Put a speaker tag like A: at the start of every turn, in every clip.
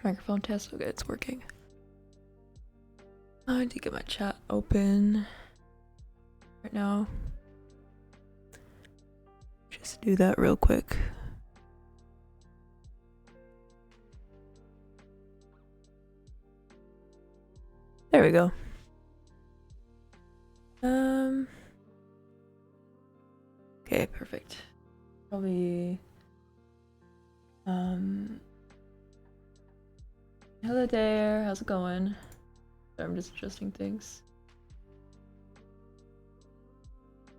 A: Microphone test. Okay, it's working. I need to get my chat open right now. Just do that real quick. There we go. Okay, perfect. Probably hello there, how's it going? Sorry, I'm just adjusting things.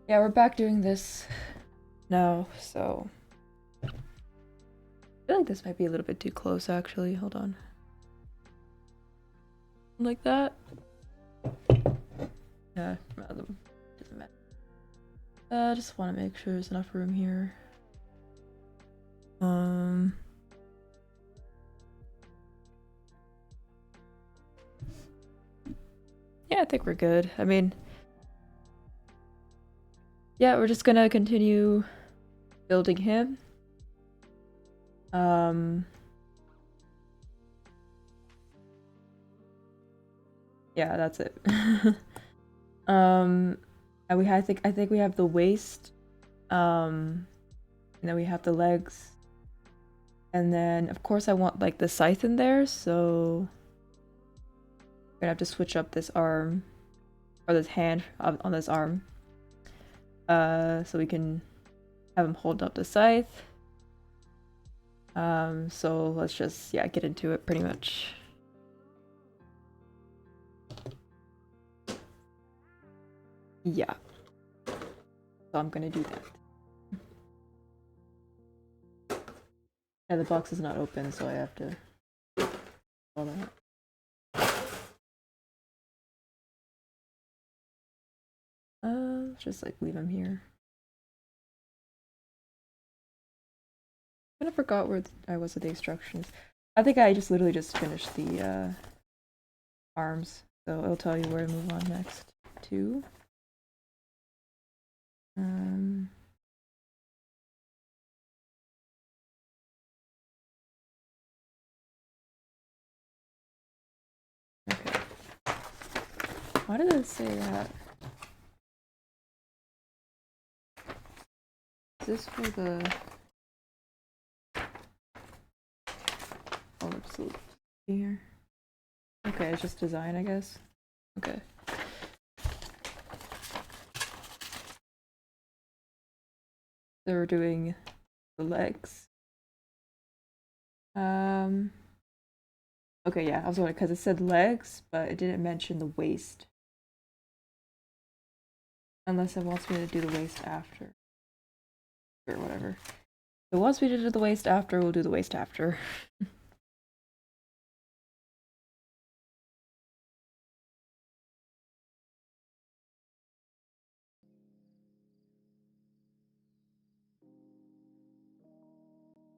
A: Yeah, we're back doing this now, so I feel like this might be a little bit too close actually. Hold on. Like that? Yeah, doesn't matter. I just want to make sure there's enough room here. Yeah, I think we're good. I mean, yeah, we're just gonna continue building him. Yeah, that's it. And I think we have the waist, and then we have the legs, and then of course I want like the scythe in there, so we're gonna have to switch up this arm or this hand on this arm, so we can have him hold up the scythe. So let's just get into it pretty much. Yeah. So I'm gonna do that. Yeah, the box is not open, so I have to all that. Just like leave him here. I kind of forgot where I was with the instructions. I think I just literally just finished the arms, so it'll tell you where to move on next to. Okay. Why did it say that? Is this for the... Oh, let's see here. Okay, it's just design, I guess. Okay. So we're doing the legs. Okay, yeah, I was wondering because it said legs, but it didn't mention the waist. Unless it wants me to do the waist after. Or whatever. If it wants me to do the waist after, we'll do the waist after.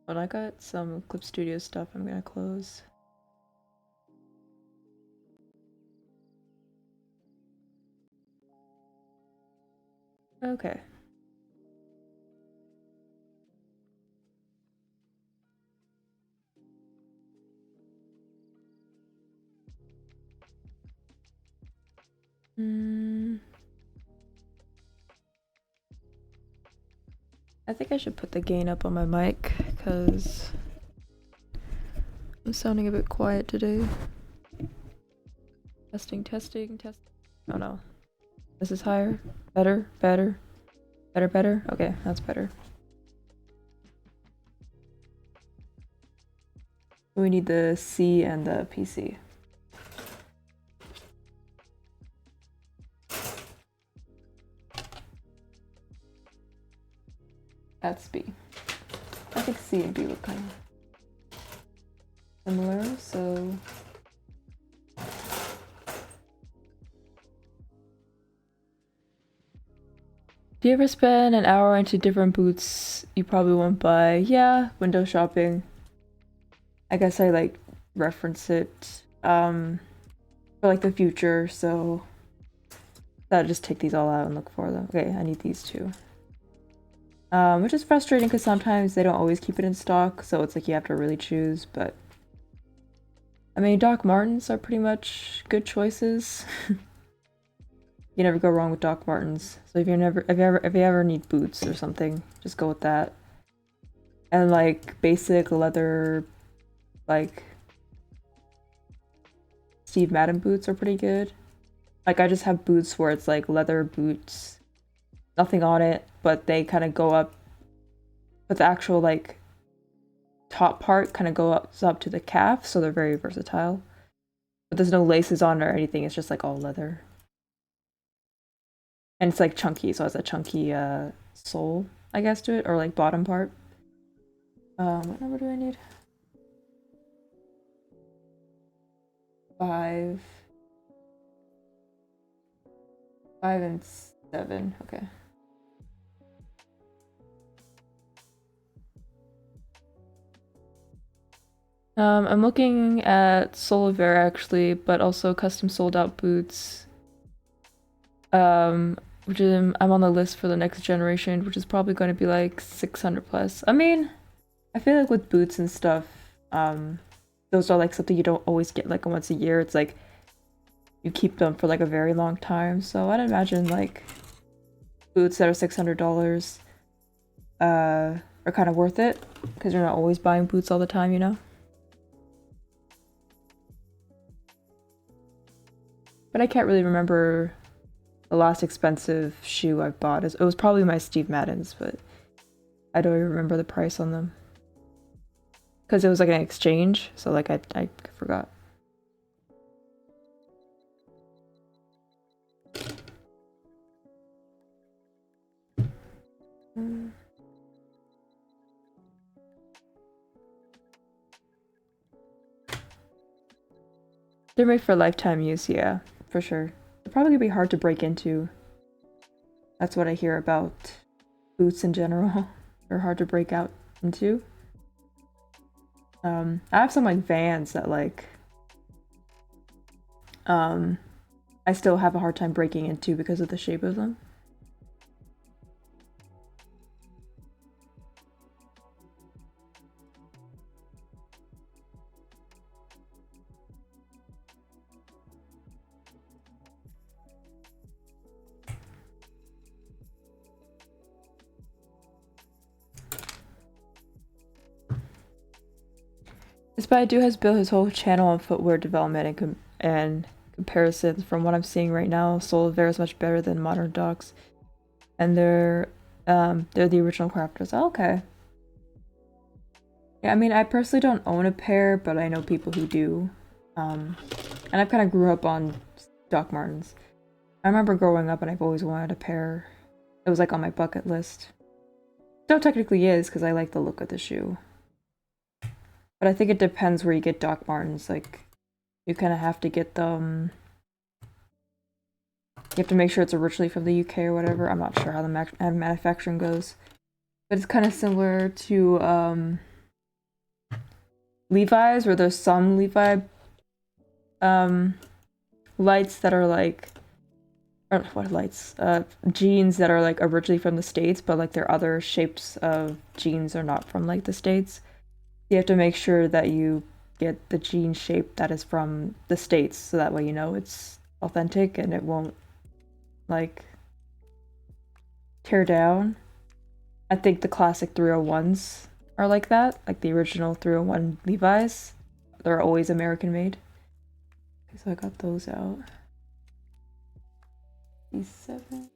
A: But I got some Clip Studio stuff I'm gonna close. Okay. I think I should put the gain up on my mic because I'm sounding a bit quiet today. Testing, testing, testing. Oh no. This is higher. Better, better. Better, better. Okay, that's better. We need the C and the PC. That's B. I think C and B look kind of similar, so... Do you ever spend an hour into different boots you probably won't buy? Yeah, window shopping. I guess I like reference it for like the future, so I'll just take these all out and look for them. Okay, I need these two. Which is frustrating because sometimes they don't always keep it in stock, so it's like you have to really choose, but I mean, Doc Martens are pretty much good choices. You never go wrong with Doc Martens. So if you ever need boots or something, just go with that. And like basic leather, like Steve Madden boots are pretty good. Like I just have boots where it's like leather boots, nothing on it, but they kind of go up, but the actual like top part kind of goes up to the calf, so they're very versatile. But there's no laces on or anything, it's just like all leather. And it's like chunky, so it has a chunky sole, I guess, to it, or like bottom part. What number do I need? 5. 5 and 7, okay. I'm looking at Solavera actually, but also custom sold out boots. Which I'm on the list for the next generation, which is probably going to be like 600 plus. I mean, I feel like with boots and stuff, those are like something you don't always get like once a year. It's like you keep them for like a very long time. So I'd imagine like boots that are $600 are kind of worth it because you're not always buying boots all the time, you know? But I can't really remember the last expensive shoe I bought. It was probably my Steve Maddens, but I don't even remember the price on them. Because it was like an exchange, so like I forgot. They're made for lifetime use, yeah, for sure. They're probably gonna be hard to break into. That's what I hear about boots in general. They're hard to break out into. I have some like Vans that like I still have a hard time breaking into because of the shape of them. This Baidu has built his whole channel on footwear development and comparisons. From what I'm seeing right now, Solavera is much better than modern dogs, and they're the original crafters. Oh, okay. Yeah, I mean, I personally don't own a pair, but I know people who do. And I've kind of grew up on Doc Martens. I remember growing up and I've always wanted a pair. It was like on my bucket list. Still technically is because I like the look of the shoe. But I think it depends where you get Doc Martens. Like, you kind of have to get them. You have to make sure it's originally from the UK or whatever. I'm not sure how the manufacturing goes. But it's kind of similar to Levi's, where there's some Levi lights that are like, or what lights? Jeans that are like originally from the States, but like their other shapes of jeans are not from like the States. You have to make sure that you get the jean shape that is from the States, so that way you know it's authentic and it won't like tear down. I think the classic 301s are like that, like the original 301 Levi's. They're always American made. Okay, so I got those out. These 7.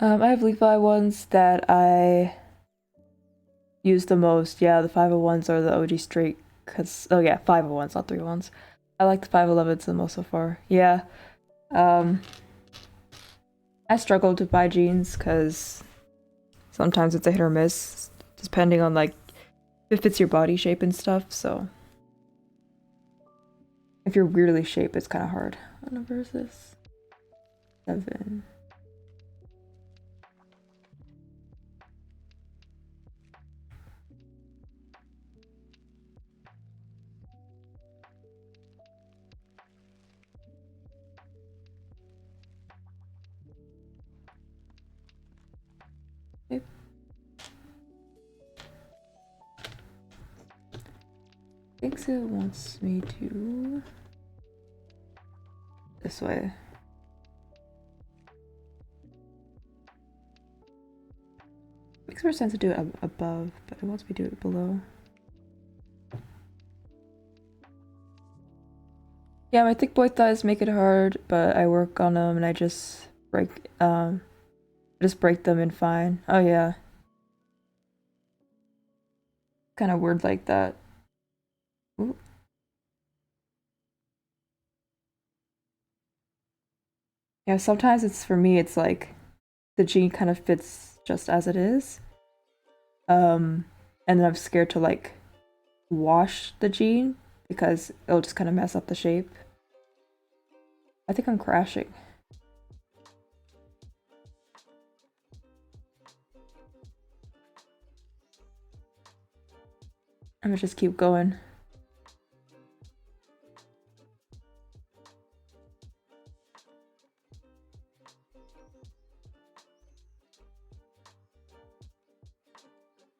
A: I have Levi ones that I use the most. Yeah, the 501s are the OG straight. Cause oh yeah, 501s, not 301s. I like the 511s the most so far. Yeah. I struggle to buy jeans because sometimes it's a hit or miss, depending on like if it fits your body shape and stuff. So if you're weirdly shaped, it's kind of hard. What number is this? 7. Thinks it wants me to this way. Makes more sense to do it above, but it wants me to do it below. Yeah, my thick boy thighs make it hard, but I work on them and I just break them and fine. Oh yeah. Kind of weird like that. Ooh. Yeah, sometimes it's for me it's like the jean kind of fits just as it is. And then I'm scared to like wash the jean because it'll just kind of mess up the shape. I think I'm crashing. I'm gonna just keep going.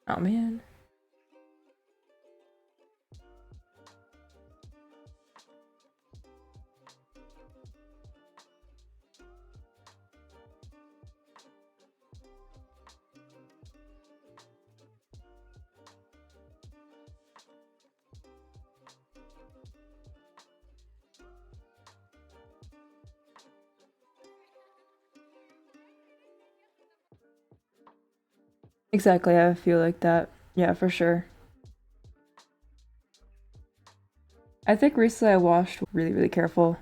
A: Oh man. Exactly, I feel like that. Yeah, for sure. I think recently I washed really, really careful.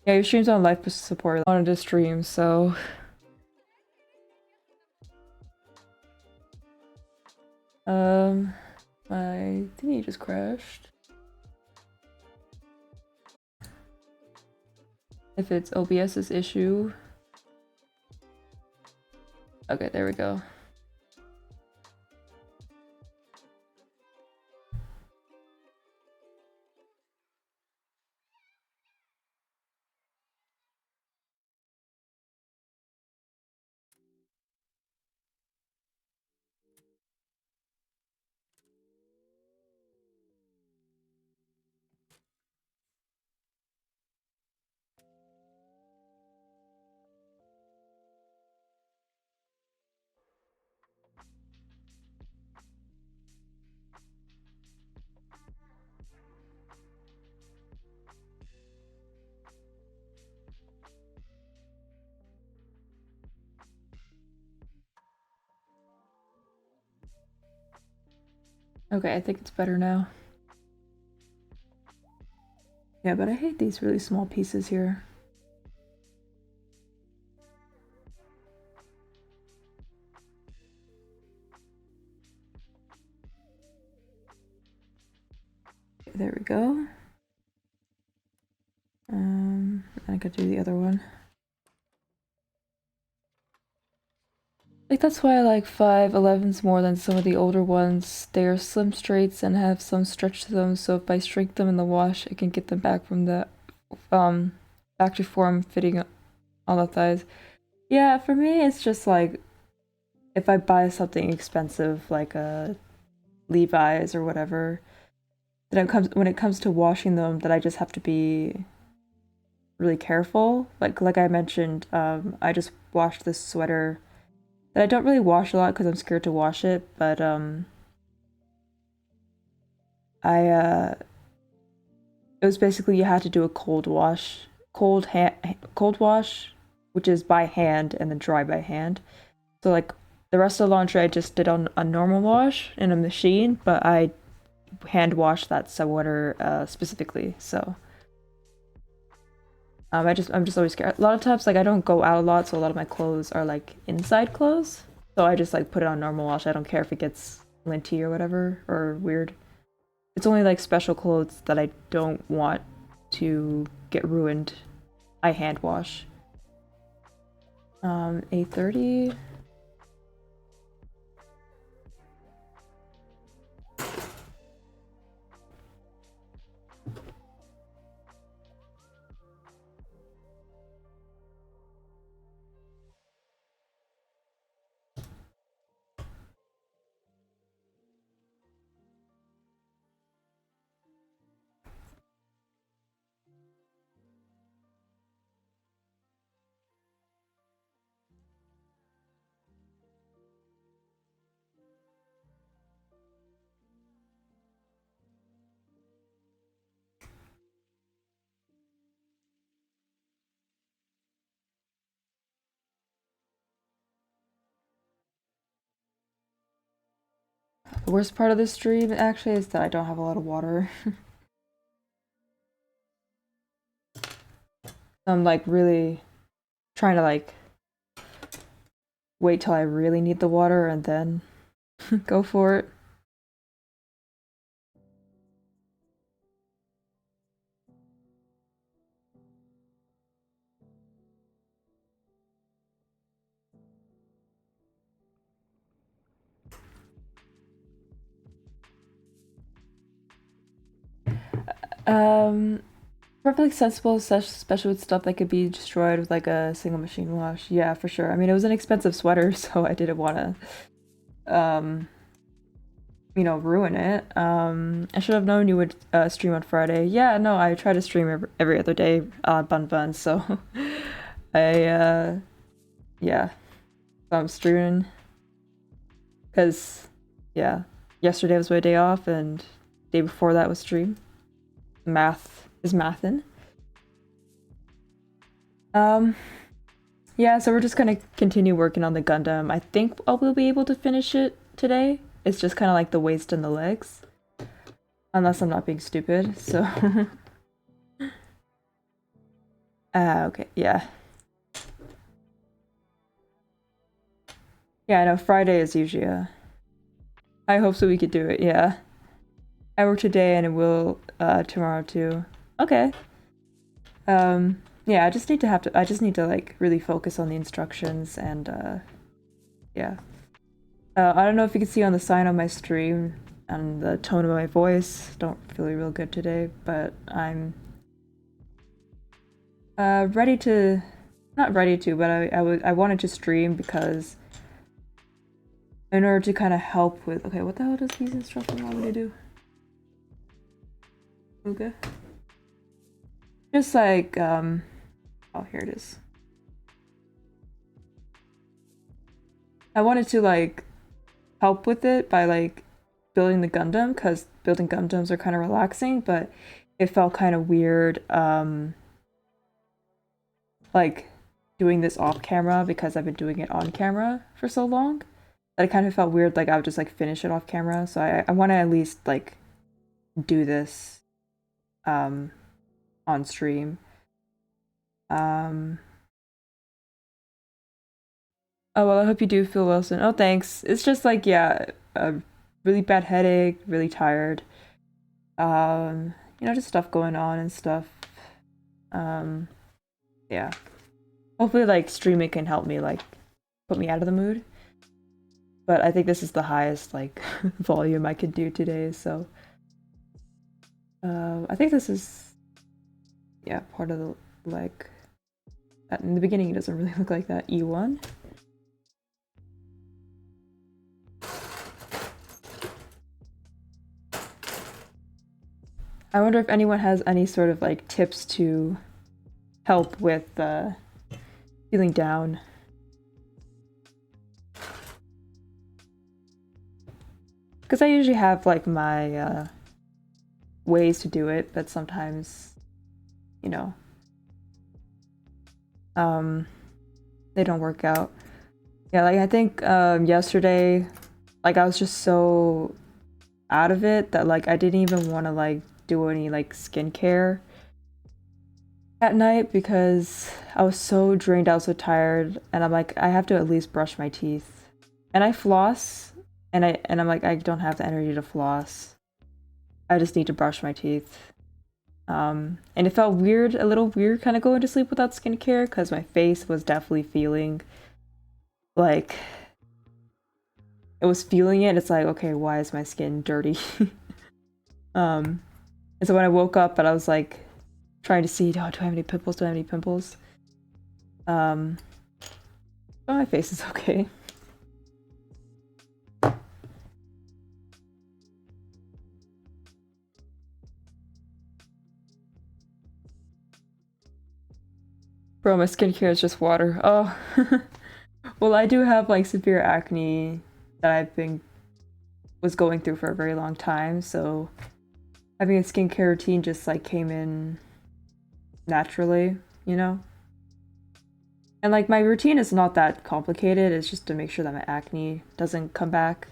A: Yeah, your stream's on life support. I wanted to stream, so my thingy just crashed. If it's OBS's issue. Okay, there we go. Okay, I think it's better now. Yeah, but I hate these really small pieces here. There we go. I could do the other one. Like that's why I like 511s more than some of the older ones. They are slim straights and have some stretch to them, so if I shrink them in the wash, I can get them back from the factory form fitting on the thighs. Yeah, for me it's just like if I buy something expensive like a Levi's or whatever, then when it comes to washing them, that I just have to be really careful. Like I mentioned, I just washed this sweater that I don't really wash a lot because I'm scared to wash it, but it was basically you had to do a cold wash, cold wash, which is by hand and then dry by hand. So like the rest of the laundry I just did on a normal wash in a machine, but I hand washed that sweater specifically. So I'm just always scared. A lot of times like I don't go out a lot, so a lot of my clothes are like inside clothes. So I just like put it on normal wash. I don't care if it gets linty or whatever or weird. It's only like special clothes that I don't want to get ruined. I hand wash. 8:30. The worst part of this stream actually is that I don't have a lot of water. I'm like really trying to like wait till I really need the water and then go for it. Perfectly sensible, especially with stuff that could be destroyed with like a single machine wash. Yeah, for sure. I mean, it was an expensive sweater, so I didn't want to, you know, ruin it. I should have known you would stream on Friday. Yeah, no, I try to stream every other day on Bun Bun, so yeah, so I'm streaming because, yeah, yesterday was my day off and day before that was stream. Math is mathin'. Yeah, so we're just gonna continue working on the Gundam. I think we'll be able to finish it today. It's just kind of like the waist and the legs. Unless I'm not being stupid, so... okay, yeah. Yeah, I know, Friday is usually I hope so we could do it, yeah. I work today and it will tomorrow too. Okay. Yeah, I just need to like really focus on the instructions and yeah. I don't know if you can see on the sign on my stream and the tone of my voice. Don't feel real good today, but I'm ready to, not ready to, but I wanted to stream because in order to kind of help with, okay, what the hell does these instructions want me to do? Okay. Just like, oh, here it is. I wanted to like help with it by like building the Gundam, because building Gundams are kind of relaxing, but it felt kind of weird like doing this off camera because I've been doing it on camera for so long that it kind of felt weird like I would just like finish it off camera. So I want to at least like do this on stream. Oh well, I hope you do feel well soon. Oh, thanks. It's just like, yeah, a really bad headache, really tired. You know, just stuff going on and stuff. Yeah. Hopefully like streaming can help me like put me out of the mood. But I think this is the highest like volume I could do today, so I think this is, yeah, part of the like in the beginning it doesn't really look like that. E1. I wonder if anyone has any sort of like tips to help with feeling down. Because I usually have like my ways to do it, but sometimes, you know, they don't work out. Yeah, like I think yesterday, like I was just so out of it that like I didn't even want to like do any like skincare at night because I was so drained out, so tired, and I'm like, I have to at least brush my teeth. And I floss, and I'm like, I don't have the energy to floss. I just need to brush my teeth. And it felt weird, a little weird kind of going to sleep without skincare because my face was definitely feeling like it was feeling it. It's like, okay, why is my skin dirty? And so when I woke up and I was like trying to see, oh, do I have any pimples? Do I have any pimples? Oh, my face is okay. Bro, my skincare is just water. Oh. Well, I do have like severe acne that was going through for a very long time, so having a skincare routine just like came in naturally, you know? And like my routine is not that complicated, it's just to make sure that my acne doesn't come back.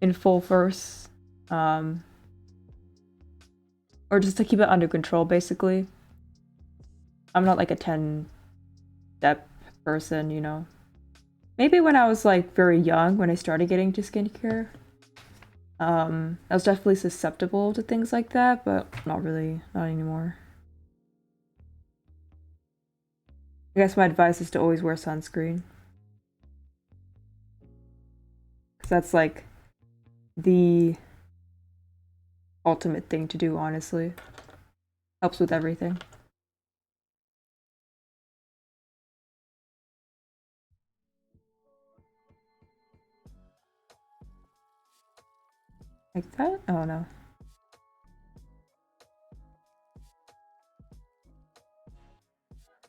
A: in full force. Or just to keep it under control, basically. I'm not like a 10-step person, you know. Maybe when I was like very young, when I started getting to skincare, I was definitely susceptible to things like that, but not really, not anymore. I guess my advice is to always wear sunscreen. Because that's like the ultimate thing to do, honestly. Helps with everything. Like that? Oh no.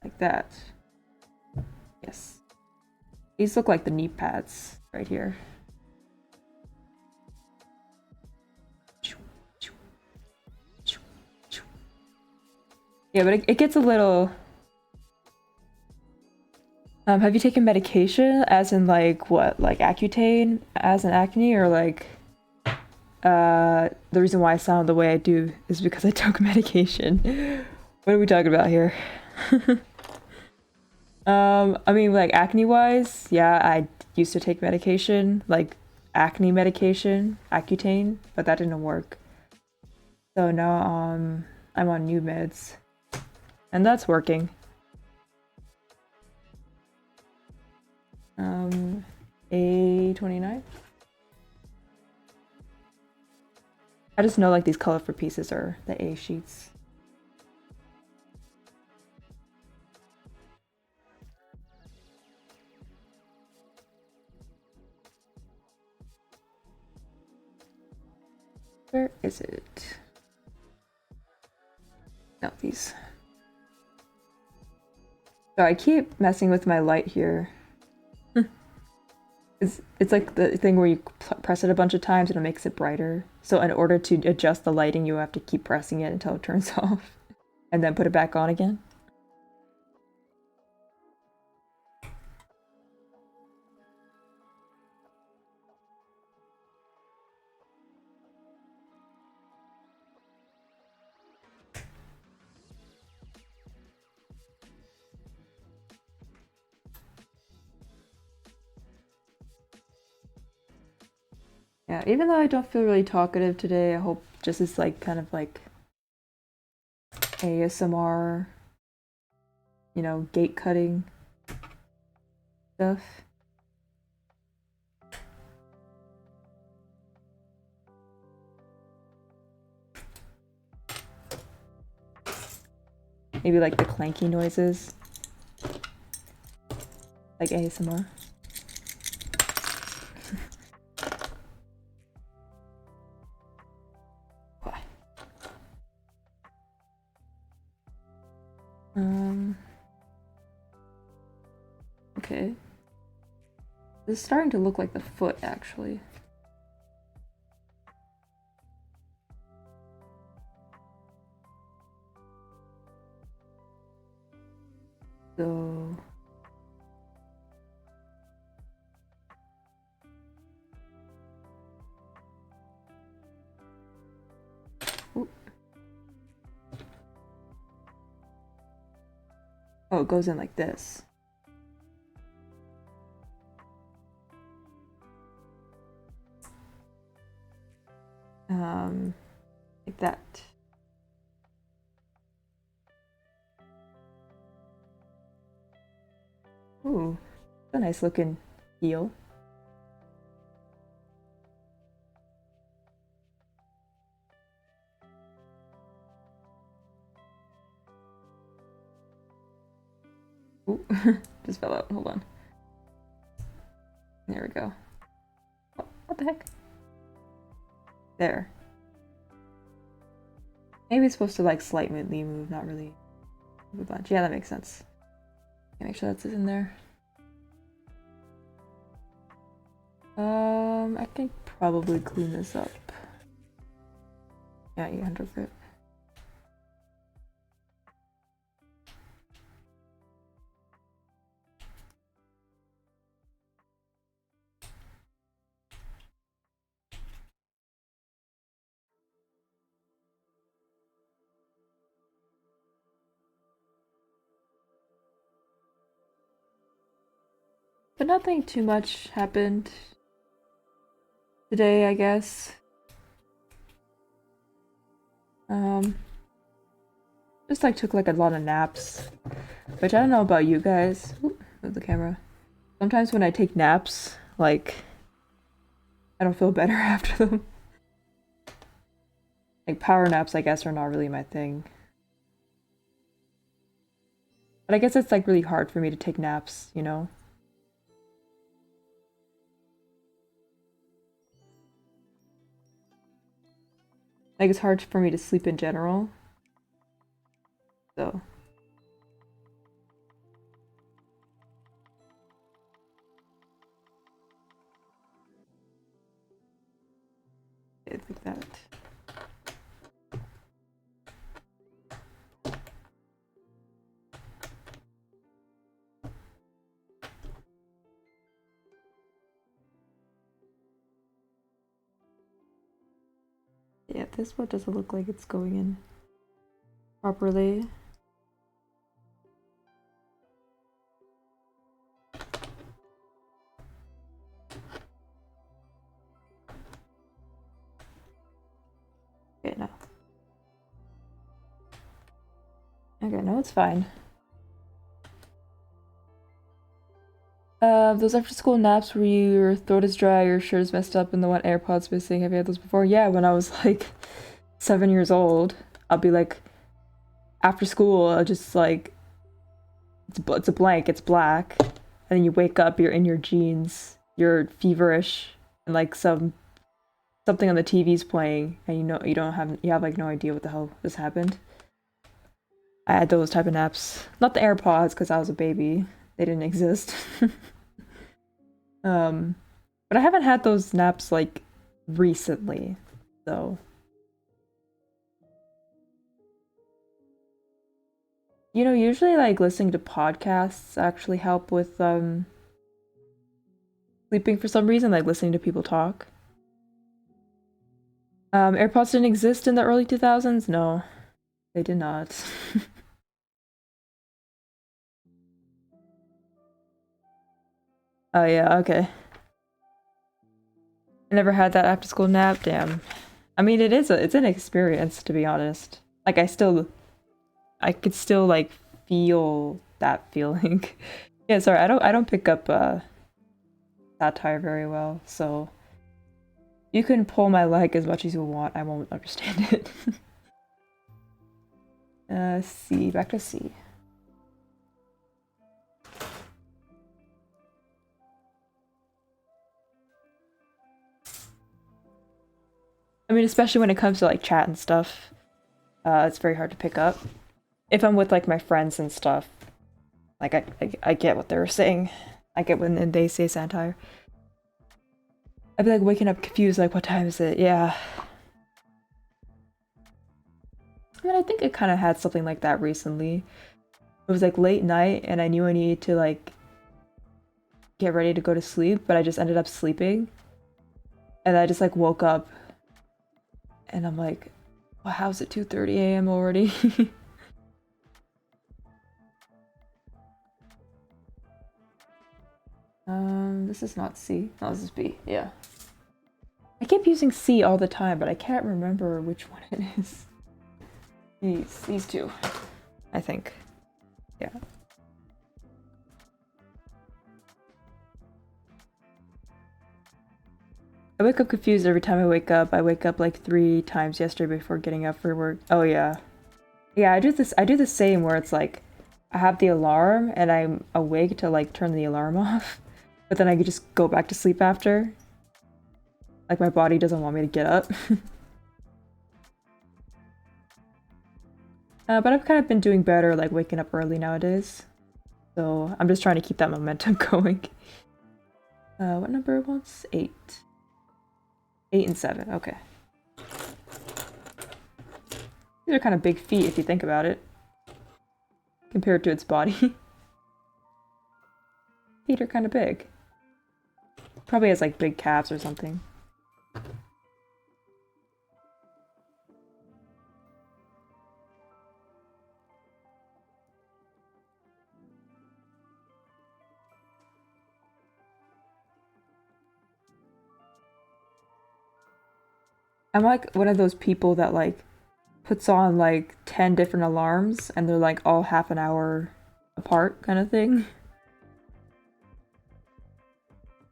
A: Like that. Yes. These look like the knee pads right here. Yeah, but it gets a little... have you taken medication as in like what? Like Accutane as an acne, or like the reason why I sound the way I do is because I took medication. What are we talking about here? I mean like acne wise, yeah, I used to take medication, like acne medication, Accutane, but that didn't work. So now I'm on new meds. And that's working. A29. I just know like these colorful pieces are the A sheets. Where is it? No, these. So I keep messing with my light here. It's like the thing where you press it a bunch of times and it makes it brighter. So in order to adjust the lighting, you have to keep pressing it until it turns off. And then put it back on again. Yeah, even though I don't feel really talkative today, I hope just it's like kind of like ASMR, you know, gate cutting stuff. Maybe like the clanky noises. Like ASMR. Okay. This is starting to look like the foot, actually. So... Ooh. Oh, it goes in like this. Like that. Ooh, a nice looking heel. Ooh, just fell out. Hold on. There we go. Oh, what the heck? There. Maybe it's supposed to like slightly move, not really move a bunch. Yeah, that makes sense. Okay, make sure that's in there. I can probably clean this up. Yeah, 800 grit. But nothing too much happened today, I guess. Just like took like a lot of naps, which I don't know about you guys. Oop, move the camera. Sometimes when I take naps, like I don't feel better after them. Like power naps, I guess, are not really my thing. But I guess it's like really hard for me to take naps, you know? Like it's hard for me to sleep in general. So it's like that. Yeah, this one doesn't look like it's going in properly. Okay, no. Okay, no, it's fine. Those after school naps where your throat is dry, your shirt is messed up, and the one AirPod's missing. Have you had those before? Yeah, when I was like 7 years old, I'll be like, after school, I'll just like, it's a blank, it's black, and then you wake up, you're in your jeans, you're feverish, and like something on the TV's playing, and you have like no idea what the hell just happened. I had those type of naps. Not the AirPods, because I was a baby. They didn't exist. But I haven't had those naps like recently, so. You know, usually like listening to podcasts actually help with sleeping for some reason, like listening to people talk. AirPods didn't exist in the early 2000s? No, they did not. Oh yeah, okay. I never had that after school nap, damn. I mean, it's an experience, to be honest. Like I could still like feel that feeling. Yeah, sorry, I don't pick up satire very well, so you can pull my leg as much as you want, I won't understand it. C, back to C. I mean, especially when it comes to like chat and stuff, it's very hard to pick up. If I'm with like my friends and stuff, like I get what they're saying. I get when they say satire. I'd be like waking up confused, like what time is it? Yeah. I mean, I think it kind of had something like that recently. It was like late night, and I knew I needed to like get ready to go to sleep, but I just ended up sleeping, and I just like woke up, and I'm like, well, how's it 2:30 a.m. already? This is not C. No, this is B. Yeah. I keep using C all the time, but I can't remember which one it is. These two, I think. Yeah. I wake up confused every time I wake up. I wake up like 3 times yesterday before getting up for work. Oh yeah. Yeah, I do the same where it's like I have the alarm and I'm awake to like turn the alarm off, but then I could just go back to sleep after. Like my body doesn't want me to get up. But I've kind of been doing better like waking up early nowadays. So I'm just trying to keep that momentum going. What number wants? 8. 8 and 7, okay. These are kind of big feet if you think about it. Compared to its body. Feet are kind of big. Probably has like big calves or something. I'm like one of those people that like puts on like 10 different alarms and they're like all half an hour apart kind of thing.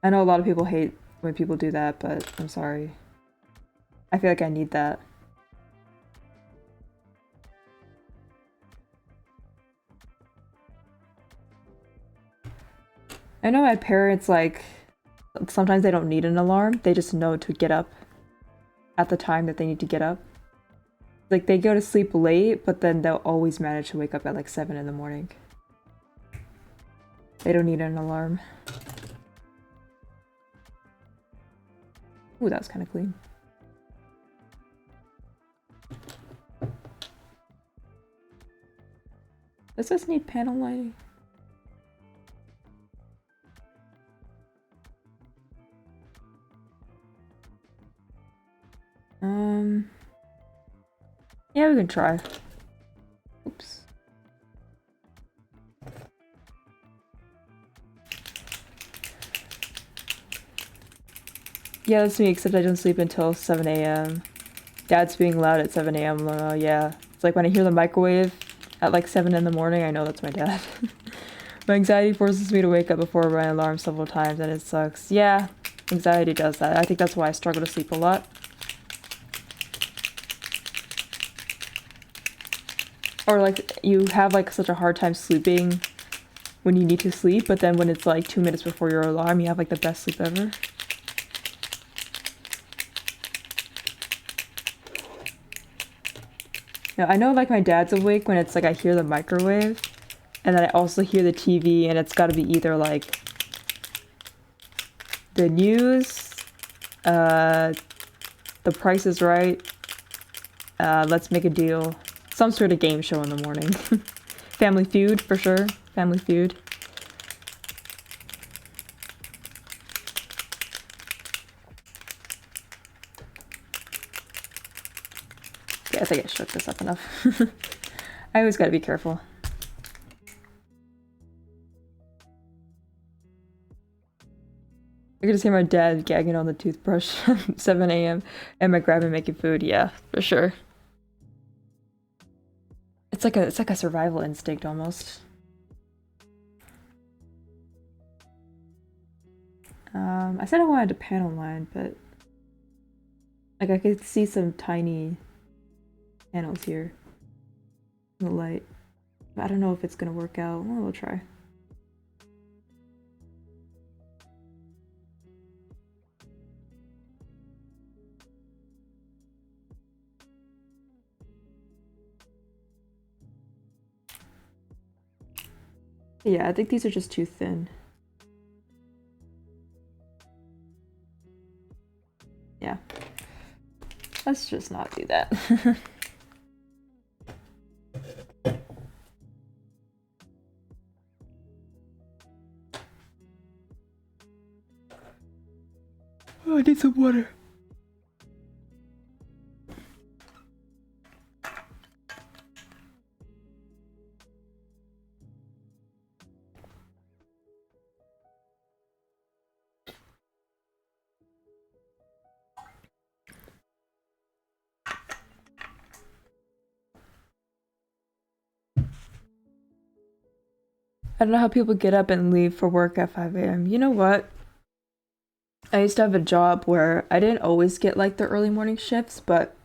A: I know a lot of people hate when people do that, but I'm sorry. I feel like I need that. I know my parents, like, sometimes they don't need an alarm. They just know to get up at the time that they need to get up. Like, they go to sleep late, but then they'll always manage to wake up at like 7 in the morning. They don't need an alarm. Ooh, that was kind of clean. Does this need panel lighting? Yeah, we can try. Oops. Yeah, that's me, except I don't sleep until 7 a.m. Dad's being loud at 7 a.m. Yeah. It's like when I hear the microwave at like 7 in the morning, I know that's my dad. My anxiety forces me to wake up before my alarm several times, and it sucks. Yeah, anxiety does that. I think that's why I struggle to sleep a lot. Or like you have like such a hard time sleeping when you need to sleep, but then when it's like 2 minutes before your alarm, you have like the best sleep ever. Yeah, I know like my dad's awake when it's like I hear the microwave, and then I also hear the TV, and it's got to be either like the news, The Price is Right, Let's Make a Deal, some sort of game show in the morning. Family Feud, for sure. Family Feud. Yeah, I think I shook this up enough. I always gotta be careful. I can just hear my dad gagging on the toothbrush 7 a.m. and my grandma making food. Yeah, for sure. It's like a survival instinct almost. I said I wanted a panel line, but like I could see some tiny panels here in the light. I don't know if it's gonna work out. Well, we'll try. Yeah, I think these are just too thin. Yeah. Let's just not do that. Oh, I need some water. I don't know how people get up and leave for work at 5 a.m. You know what? I used to have a job where I didn't always get like the early morning shifts, but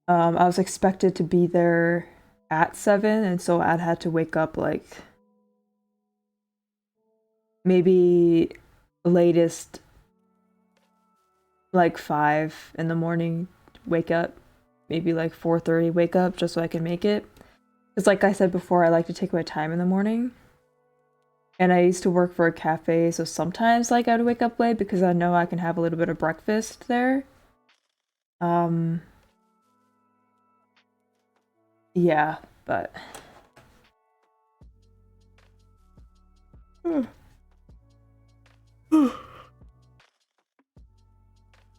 A: I was expected to be there at 7, and so I'd had to wake up like maybe latest like 5 in the morning, wake up, maybe like 4:30 wake up just so I can make it. Because like I said before, I like to take my time in the morning. And I used to work for a cafe, so sometimes like I'd wake up late because I know I can have a little bit of breakfast there. Yeah, but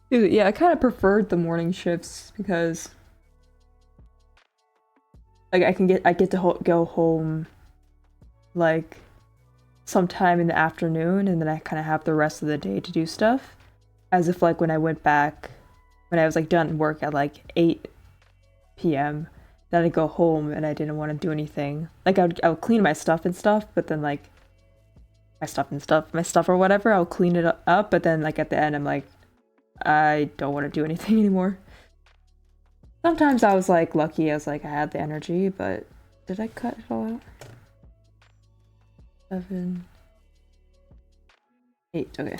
A: yeah, I kind of preferred the morning shifts because like I get to go home like sometime in the afternoon, and then I kind of have the rest of the day to do stuff. As if like when I went back when I was like done work at like 8 p.m. Then I'd go home and I didn't want to do anything. Like I would clean my stuff and stuff, but then like my stuff or whatever, I'll clean it up, but then like at the end I'm like, I don't want to do anything anymore. Sometimes I was like lucky, I was like I had the energy, but did I cut it all out? 7, 8, okay.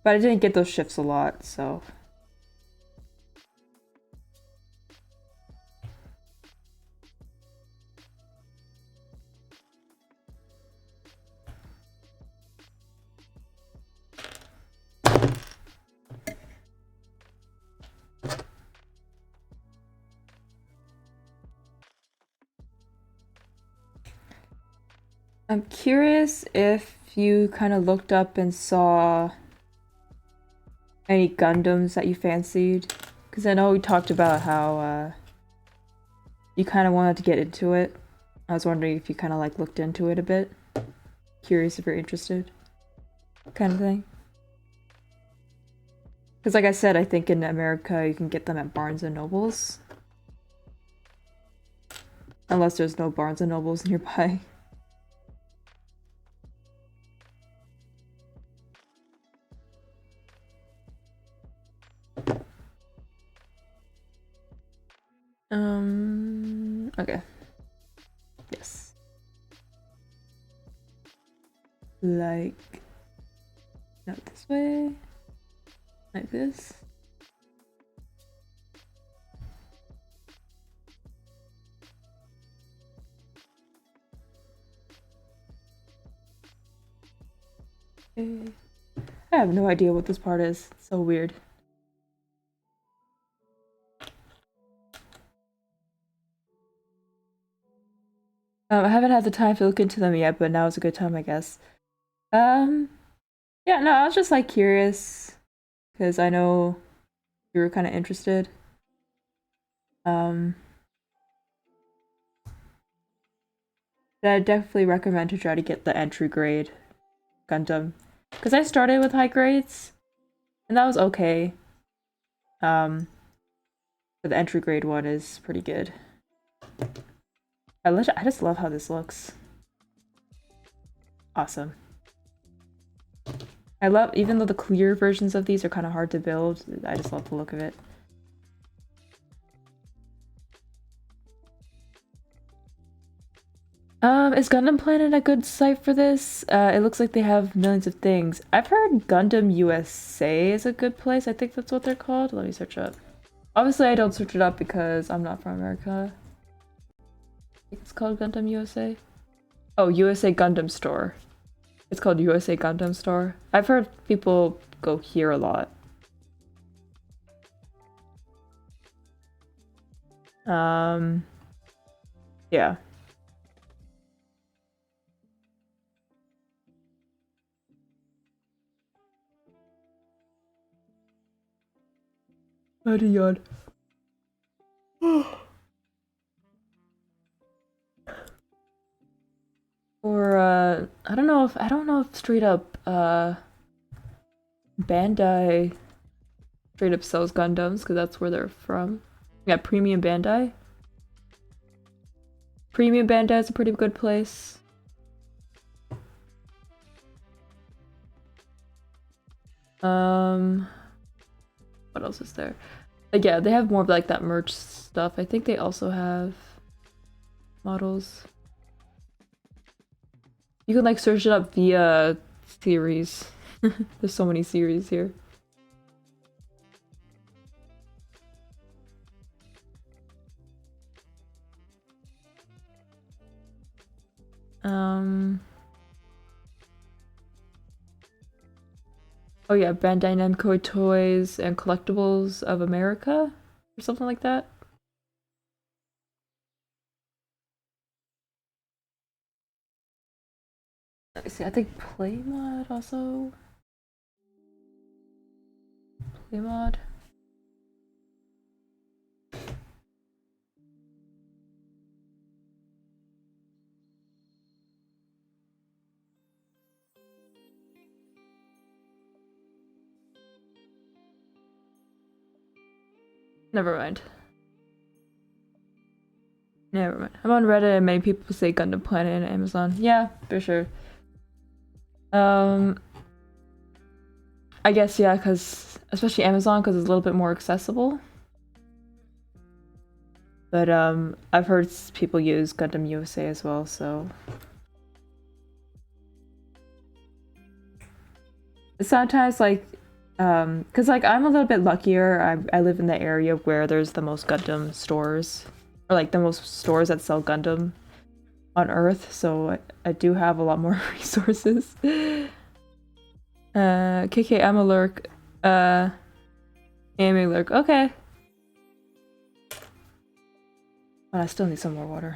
A: But I didn't get those shifts a lot, so. I'm curious if you kind of looked up and saw any Gundams that you fancied, because I know we talked about how you kind of wanted to get into it. I was wondering if you kind of like looked into it a bit. Curious if you're interested, kind of thing. Because like I said, I think in America you can get them at Barnes and Nobles. Unless there's no Barnes and Nobles nearby. Okay. Yes. Like, not this way. Like this. Okay. I have no idea what this part is. It's so weird. I haven't had the time to look into them yet, but now is a good time, I guess. Yeah, no, I was just like curious because I know you were kind of interested. I definitely recommend to try to get the entry grade Gundam because I started with high grades and that was okay. But the entry grade one is pretty good. I just love how this looks. Awesome. I love, even though the clear versions of these are kind of hard to build, I just love the look of it. Is Gundam Planet a good site for this? It looks like they have millions of things. I've heard Gundam USA is a good place. I think that's what they're called. Let me search up. Obviously, I don't search it up because I'm not from America. I think it's called Gundam USA. Oh, USA Gundam Store. It's called USA Gundam Store. I've heard people go here a lot. Yeah. Hadi yawn. Or I don't know if straight up Bandai straight up sells Gundams because that's where they're from. Yeah, Premium Bandai. Premium Bandai is a pretty good place. What else is there? Like, yeah, they have more of like that merch stuff. I think they also have models. You can like search it up via series. There's so many series here. Oh yeah, Bandai Namco Toys and Collectibles of America or something like that. Let me see, I think Playmod also. Playmod. Never mind. Never mind. I'm on Reddit and many people say Gundam Planet and Amazon. Yeah, for sure. I guess, yeah, because especially Amazon, because it's a little bit more accessible. But I've heard people use Gundam USA as well, so sometimes like because like I'm a little bit luckier. I live in the area where there's the most Gundam stores, or like the most stores that sell Gundam on Earth, so I do have a lot more resources. KK, I'm a lurk. Amy lurk. Okay. Oh, I still need some more water.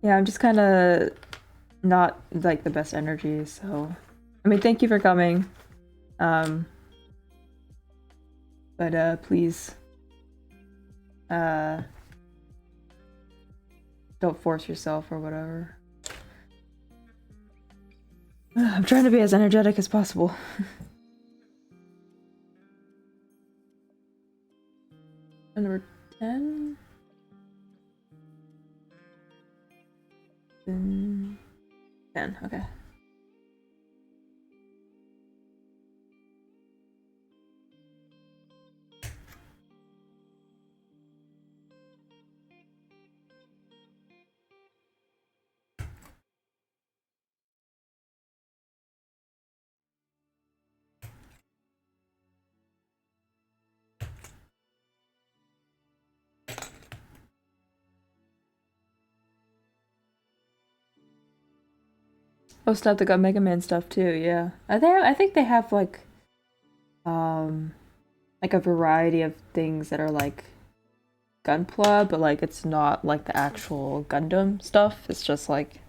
A: Yeah, I'm just kind of not like the best energy, so I mean, thank you for coming. But please don't force yourself or whatever. I'm trying to be as energetic as possible. Number 10? 10, okay. Oh, stuff that got Mega Man stuff too, yeah. I think they have like a variety of things that are like Gunpla, but like it's not like the actual Gundam stuff. It's just like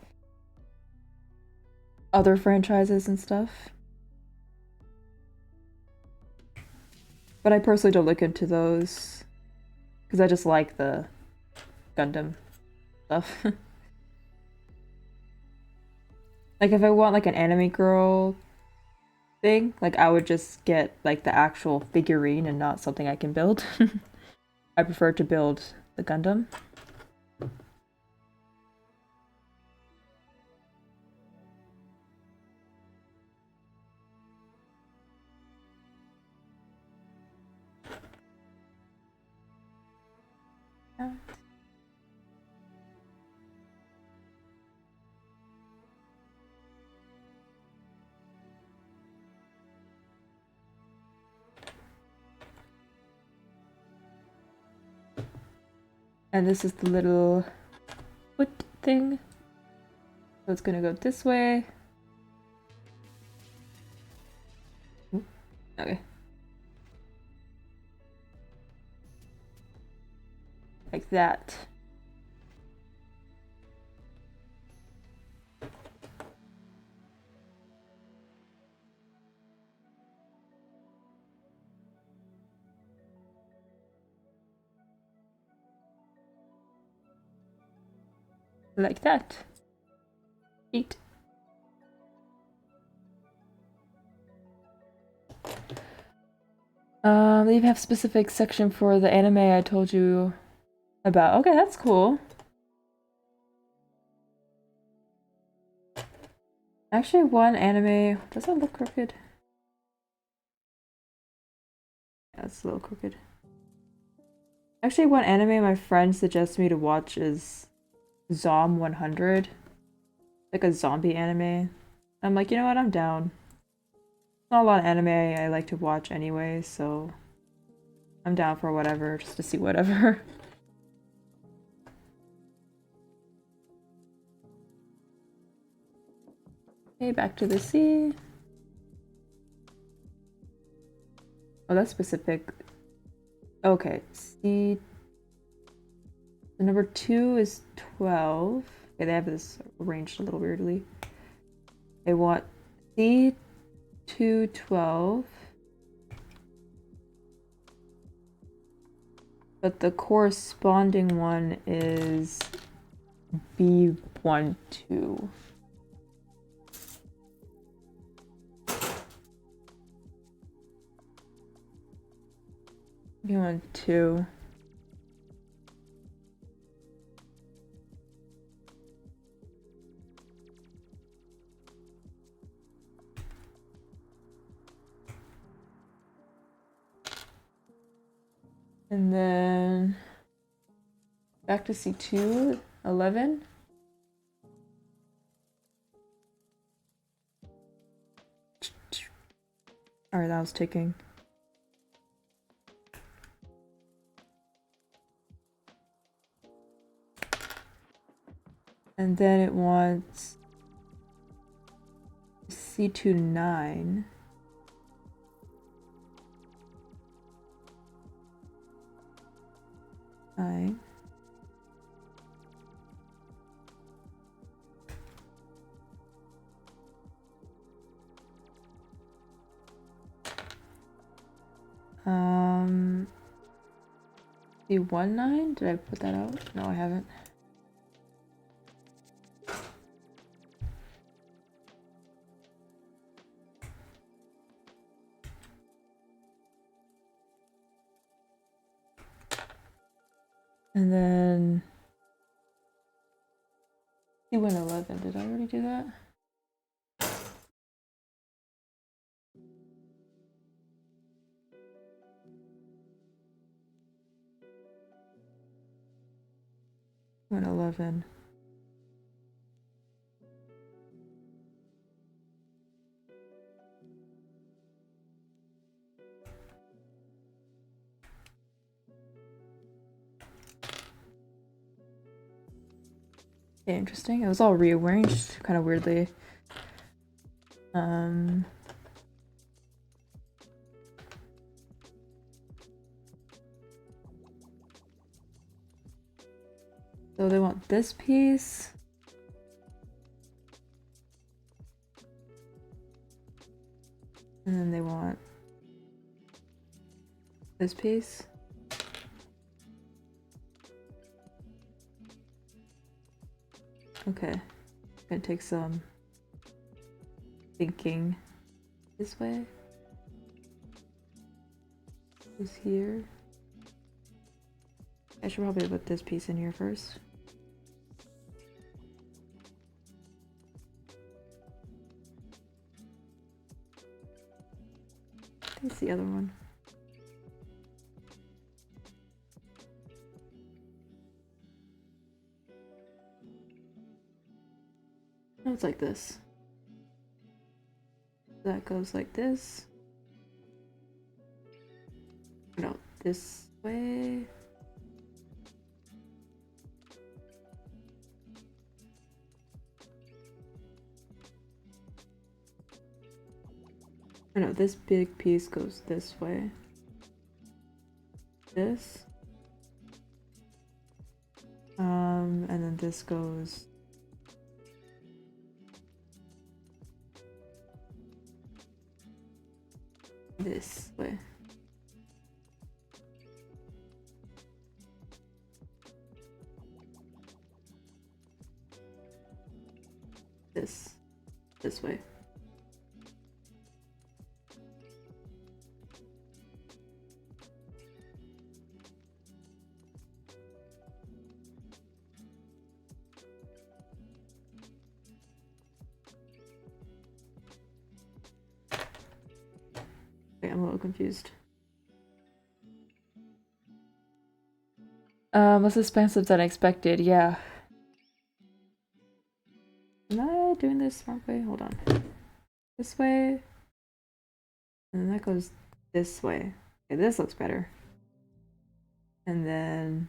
A: other franchises and stuff. But I personally don't look into those because I just like the Gundam stuff. Like if I want like an anime girl thing, like I would just get like the actual figurine and not something I can build. I prefer to build the Gundam. Yeah. And this is the little foot thing. So it's gonna go this way. Okay. Like that. Like that. Eat. They even have specific section for the anime I told you about. Okay, that's cool. Actually, one anime... Does that look crooked? Yeah, it's a little crooked. Actually, one anime my friend suggests me to watch is Zom 100. Like a zombie anime. I'm like, you know what? I'm down. Not a lot of anime I like to watch anyway, so I'm down for whatever, just to see whatever. Okay, back to the sea. Oh, that's specific. Okay, sea. The number 2 is 12. Okay, they have this arranged a little weirdly. They want C212. but the corresponding one is B12. B12. And then back to C2, 11. Alright, that was ticking. And then it wants C2, 9. Nine. C19? Did I put that out? No, I haven't. And then C111, did I already do that? C111. Yeah, interesting. It was all rearranged kind of weirdly. So they want this piece. And then they want this piece. Okay, gonna take some thinking this way. This here. I should probably put this piece in here first. That's the other one. No, it's like this. That goes like this. No, this way. Oh, no, this big piece goes this way. This. And then this goes this way. This way. Okay, I'm a little confused. Less expensive than expected, yeah. Am I doing this the wrong way? Hold on. This way. And then that goes this way. Okay, this looks better. And then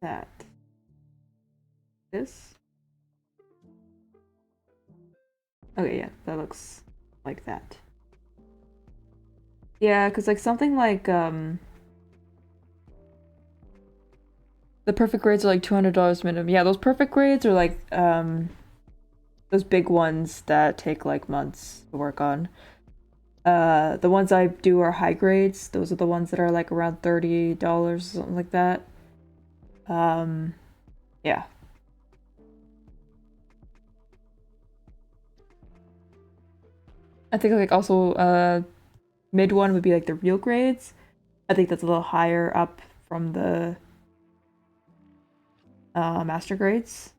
A: that. This. Okay, yeah, that looks like that. Yeah, because like something like the perfect grades are like $200 minimum. Yeah, those perfect grades are like those big ones that take like months to work on. The ones I do are high grades. Those are the ones that are like around $30 or something like that. Yeah. I think like also mid one would be like the real grades. I think that's a little higher up from the master grades.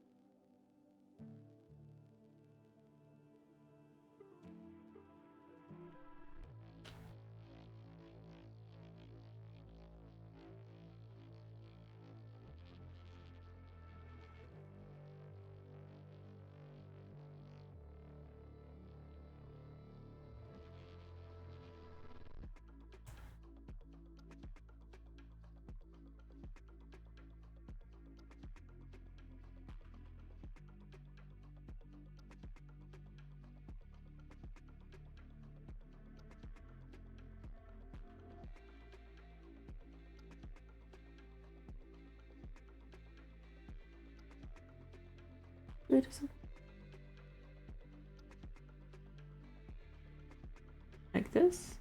A: Like this.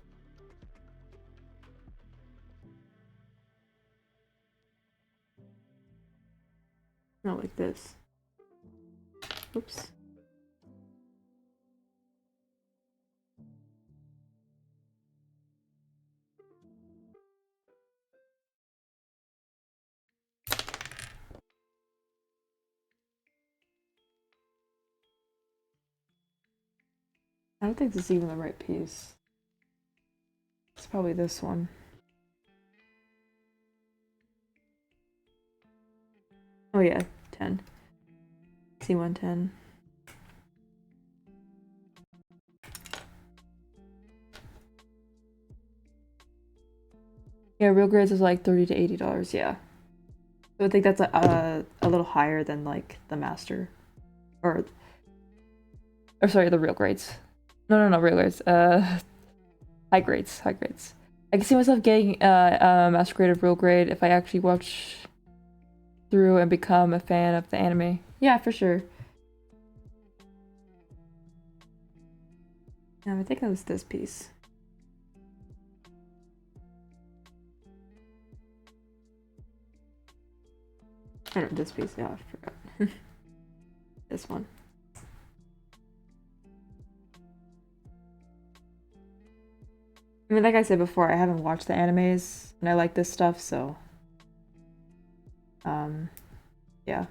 A: Not like this. Oops. I don't think this is even the right piece. It's probably this one. Oh yeah, 10. C110. Yeah, real grades is like $30 to $80, yeah. So I think that's a little higher than like the master. Or sorry, the real grades. No, real grades. High grades, high grades. I can see myself getting master grade of real grade if I actually watch through and become a fan of the anime. Yeah, for sure. I think it was this piece. I don't know, this piece, yeah, I forgot. This one. I mean, like I said before, I haven't watched the animes, and I like this stuff, so... yeah.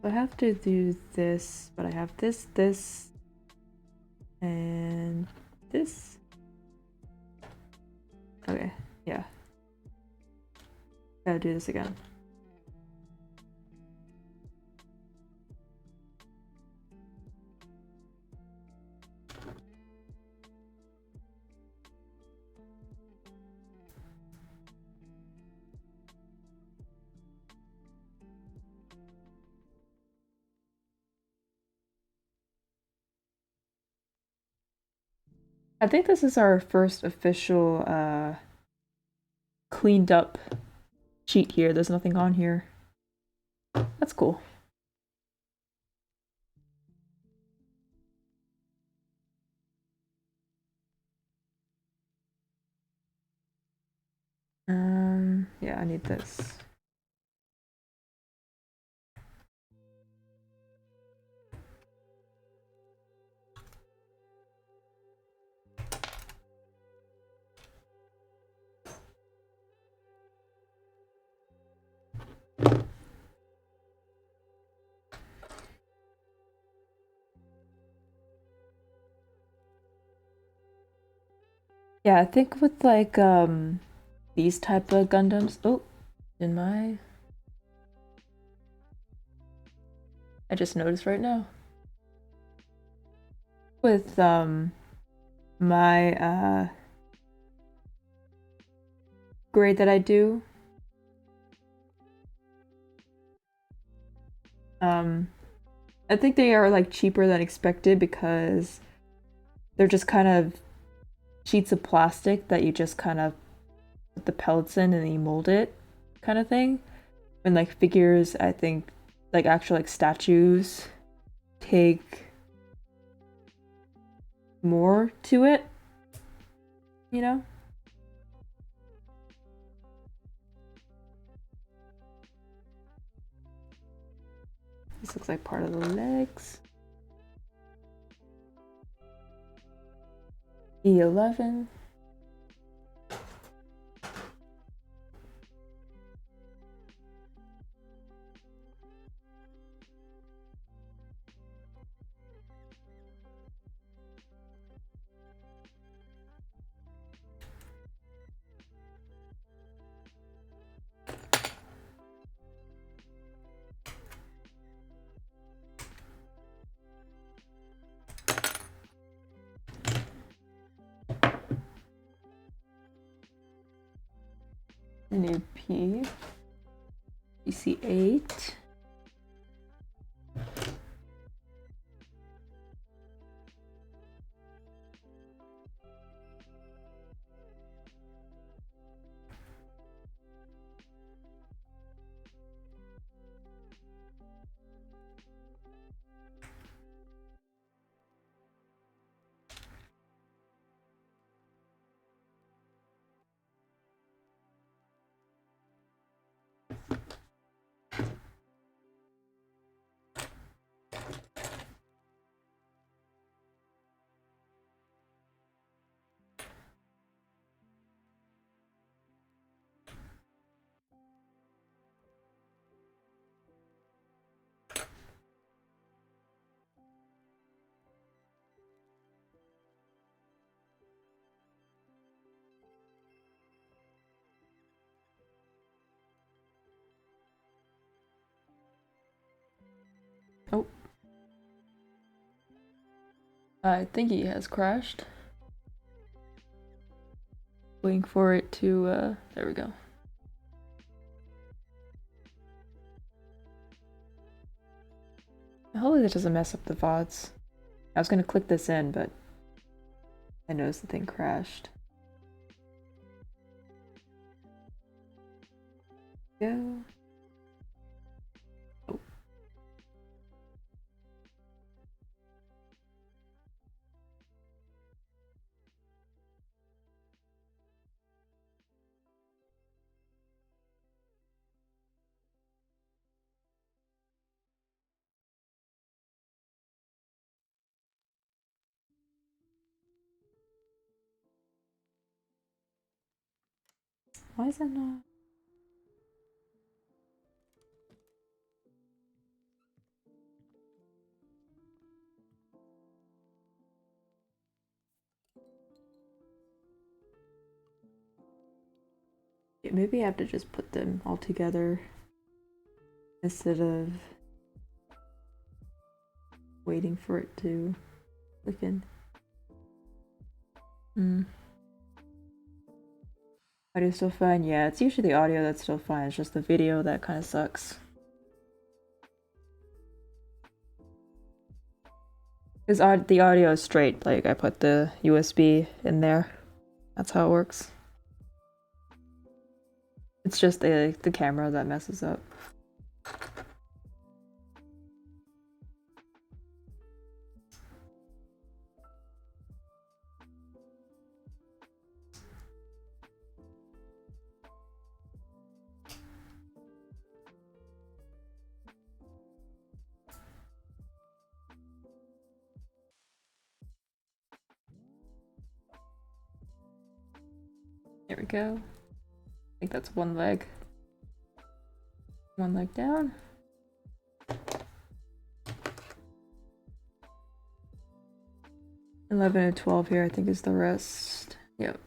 A: I have to do this, but I have this, and this. Okay, yeah. Gotta do this again. I think this is our first official cleaned up sheet here. There's nothing on here. That's cool. Yeah, I need this. Yeah, I think with like these type of Gundams. Oh, in my I just noticed right now. With my grade that I do. I think they are like cheaper than expected because they're just kind of sheets of plastic that you just kind of put the pellets in and then you mold it kind of thing. And like figures, I think like actual like statues take more to it, you know? This looks like part of the legs. E11. A new P. PC8. Oh. I think he has crashed. Waiting for it to, there we go. Hopefully that doesn't mess up the VODs. I was gonna click this in, but I noticed the thing crashed. Go. Oh. Why is that not? Yeah, maybe I have to just put them all together instead of waiting for it to click in. Audio still fine? Yeah, it's usually the audio that's still fine. It's just the video that kind of sucks. Because the audio is straight. Like, I put the USB in there. That's how it works. It's just the camera that messes up. There we go. I think that's one leg. One leg down. $11 and $12 here, I think is the rest. Yep.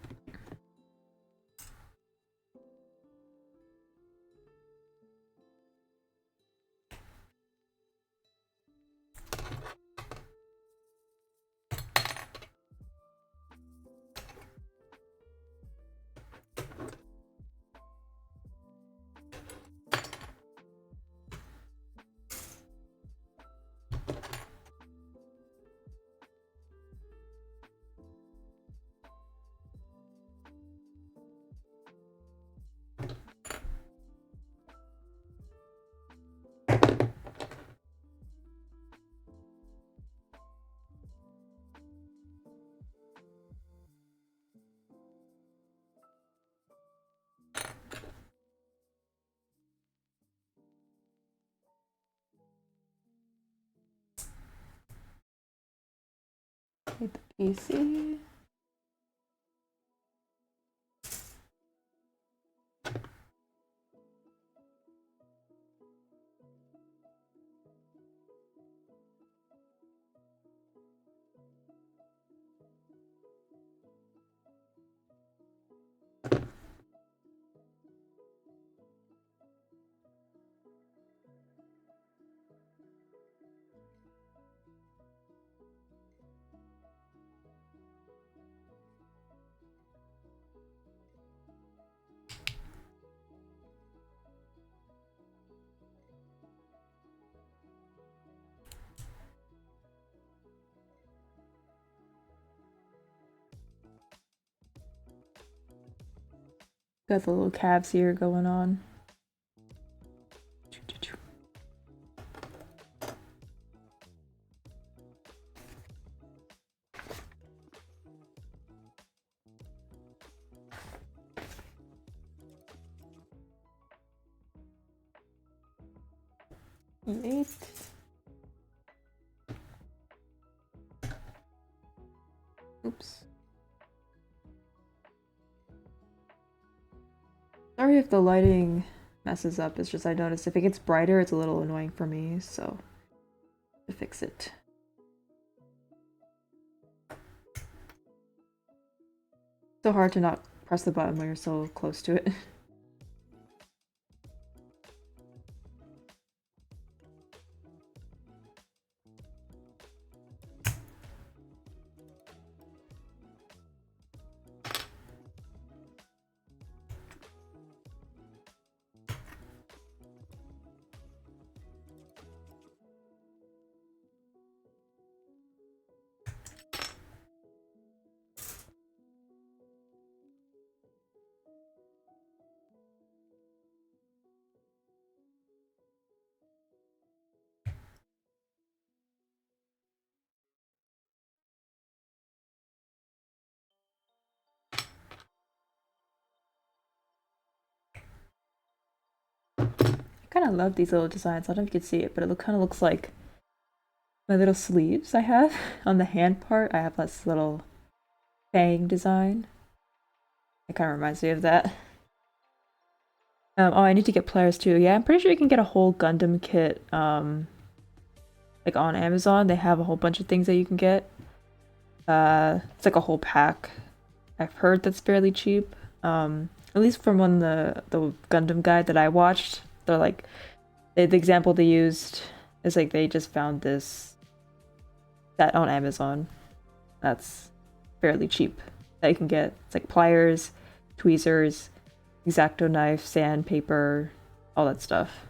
A: Hit the PC. Got the little calves here going on. E8. Oops. Sorry if the lighting messes up, it's just I noticed if it gets brighter it's a little annoying for me, so to fix it. So hard to not press the button when you're so close to it. I kind of love these little designs. I don't know if you can see it, but it kind of looks like my little sleeves I have on the hand part. I have this little fang design. It kind of reminds me of that. Oh, I need to get pliers too. Yeah, I'm pretty sure you can get a whole Gundam kit, like on Amazon. They have a whole bunch of things that you can get. It's like a whole pack. I've heard that's fairly cheap. At least from one the Gundam guide that I watched, they're like the example they used is like they just found this set on Amazon that's fairly cheap that you can get. It's like pliers, tweezers, X-Acto knife, sandpaper, all that stuff.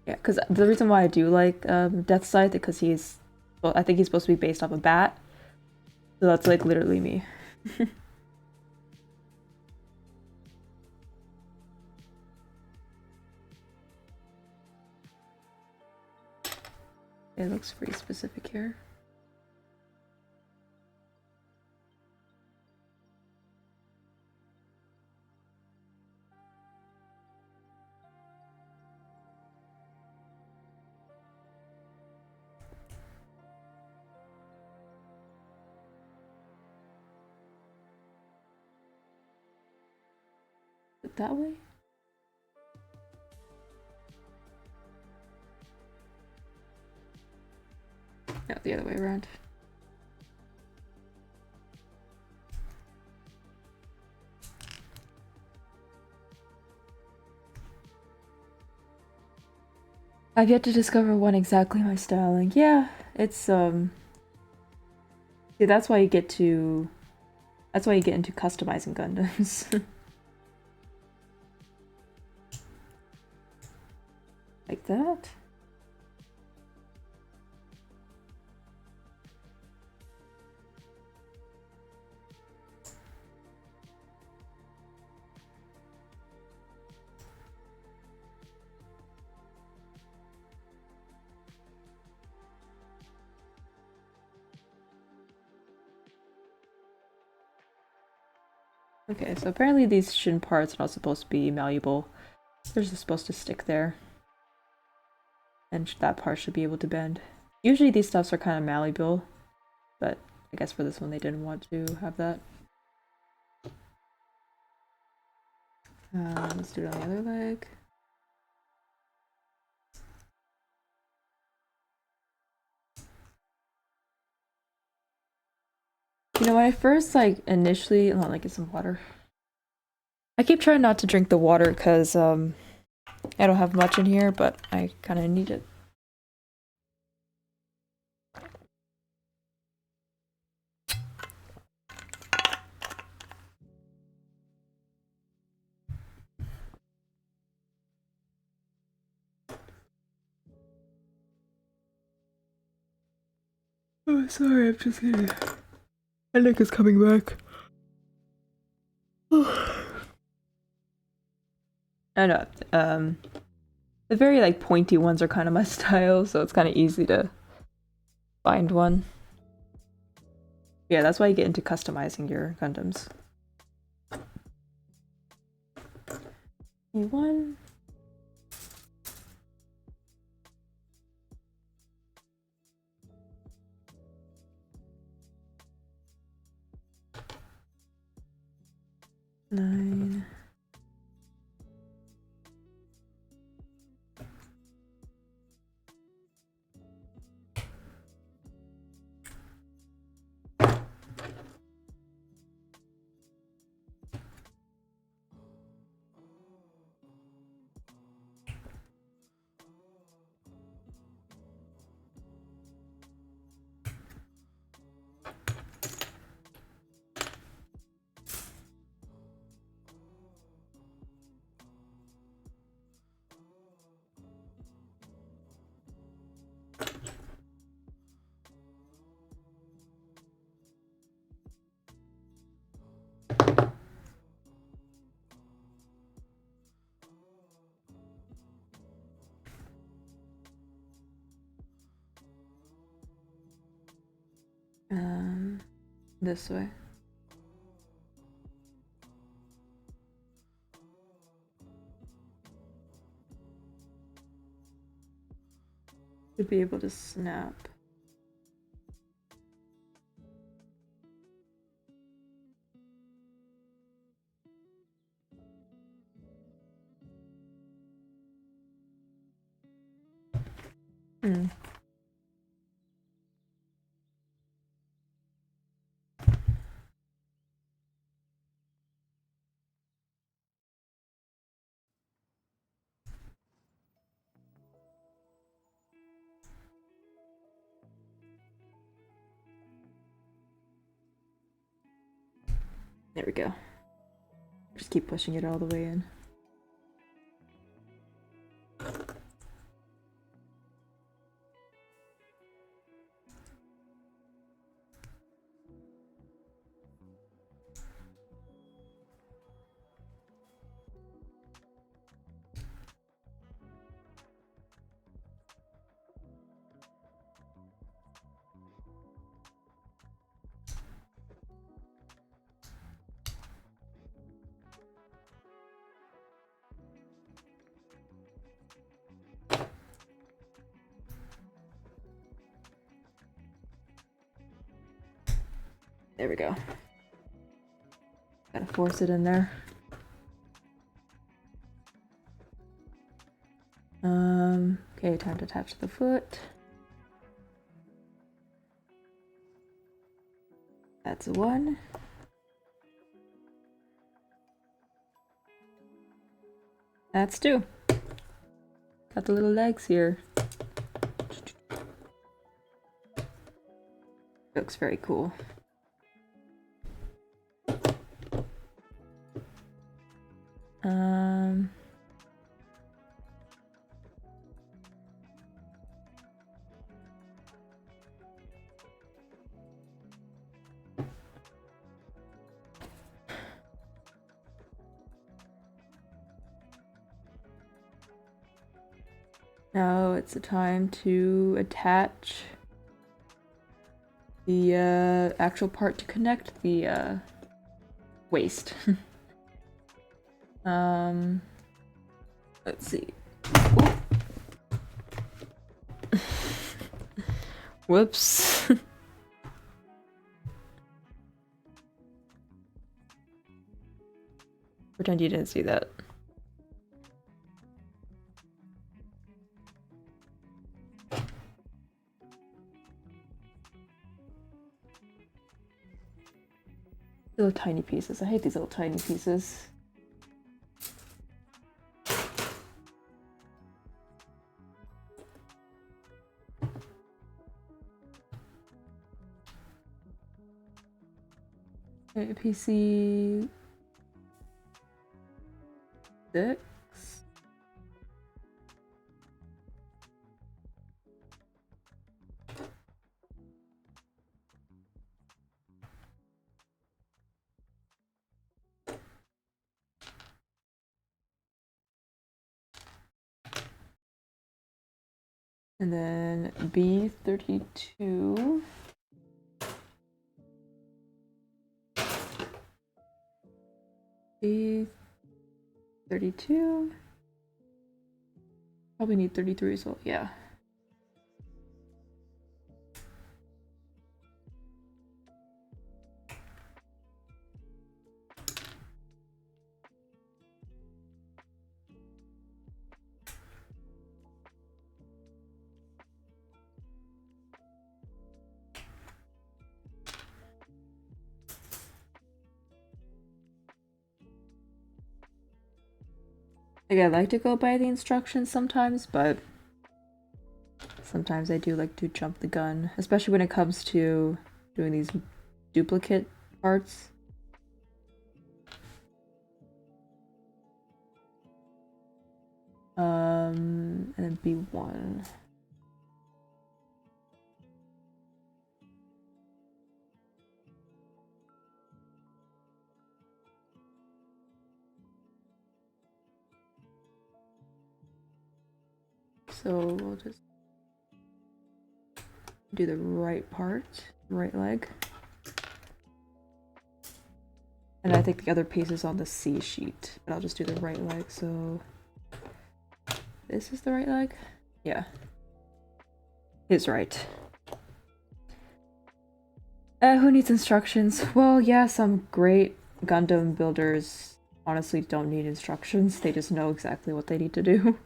A: Yeah, because the reason why I do like Deathscythe is because well, I think he's supposed to be based off a bat. So that's like literally me. It looks pretty specific here. That way? No, the other way around. I've yet to discover one exactly my styling. Yeah, it's see, that's why you get into customizing Gundams. Like that. Okay, so apparently these shin parts are not supposed to be malleable. They're just supposed to stick there. And that part should be able to bend. Usually these stuffs are kind of malleable, but I guess for this one they didn't want to have that. Let's do it on the other leg. You know, when I first initially, hold on, get some water. I keep trying not to drink the water because I don't have much in here, but I kind of need it. Oh, sorry, I'm just kidding. My neck is coming back. I know. The very pointy ones are kind of my style, so it's kind of easy to find one. Yeah, that's why you get into customizing your Gundams. E1. Nine. This way. Should be able to snap. There we go. Just keep pushing it all the way in. There we go. Gotta force it in there. Okay, time to attach the foot. That's one. That's two. Got the little legs here. Looks very cool. Now it's the time to attach the actual part to connect the waist. Let's see. Ooh. Whoops. Pretend you didn't see that. Little tiny pieces. I hate these little tiny pieces. Okay, PC 6. And then B32. B32. Probably need 33 as well, yeah. Like, I like to go by the instructions sometimes, but sometimes I do like to jump the gun, especially when it comes to doing these duplicate parts. And then B1. So we'll just do the right part, right leg. And I think the other piece is on the C sheet, but I'll just do the right leg. So this is the right leg? Yeah. It's right. Who needs instructions? Well, yeah, some great Gundam builders honestly don't need instructions. They just know exactly what they need to do.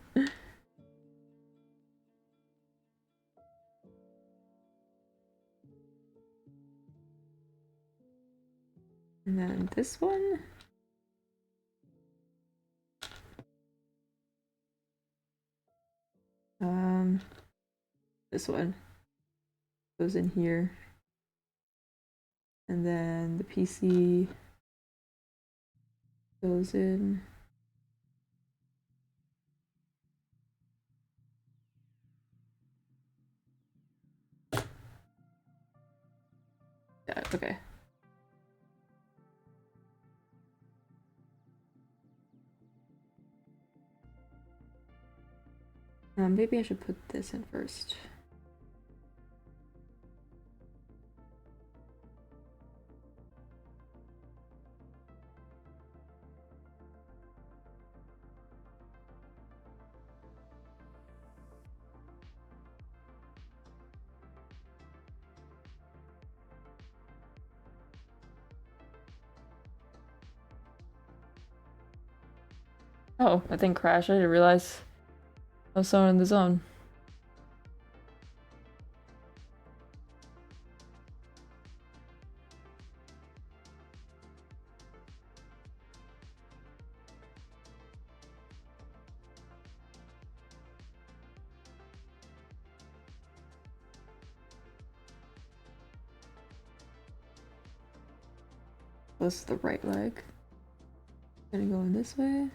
A: And then this one. This one goes in here. And then the PC goes in. Yeah, okay. Maybe I should put this in first. Oh, that thing crashed. I didn't realize I was so in the zone. This is the right leg. Gonna go in this way.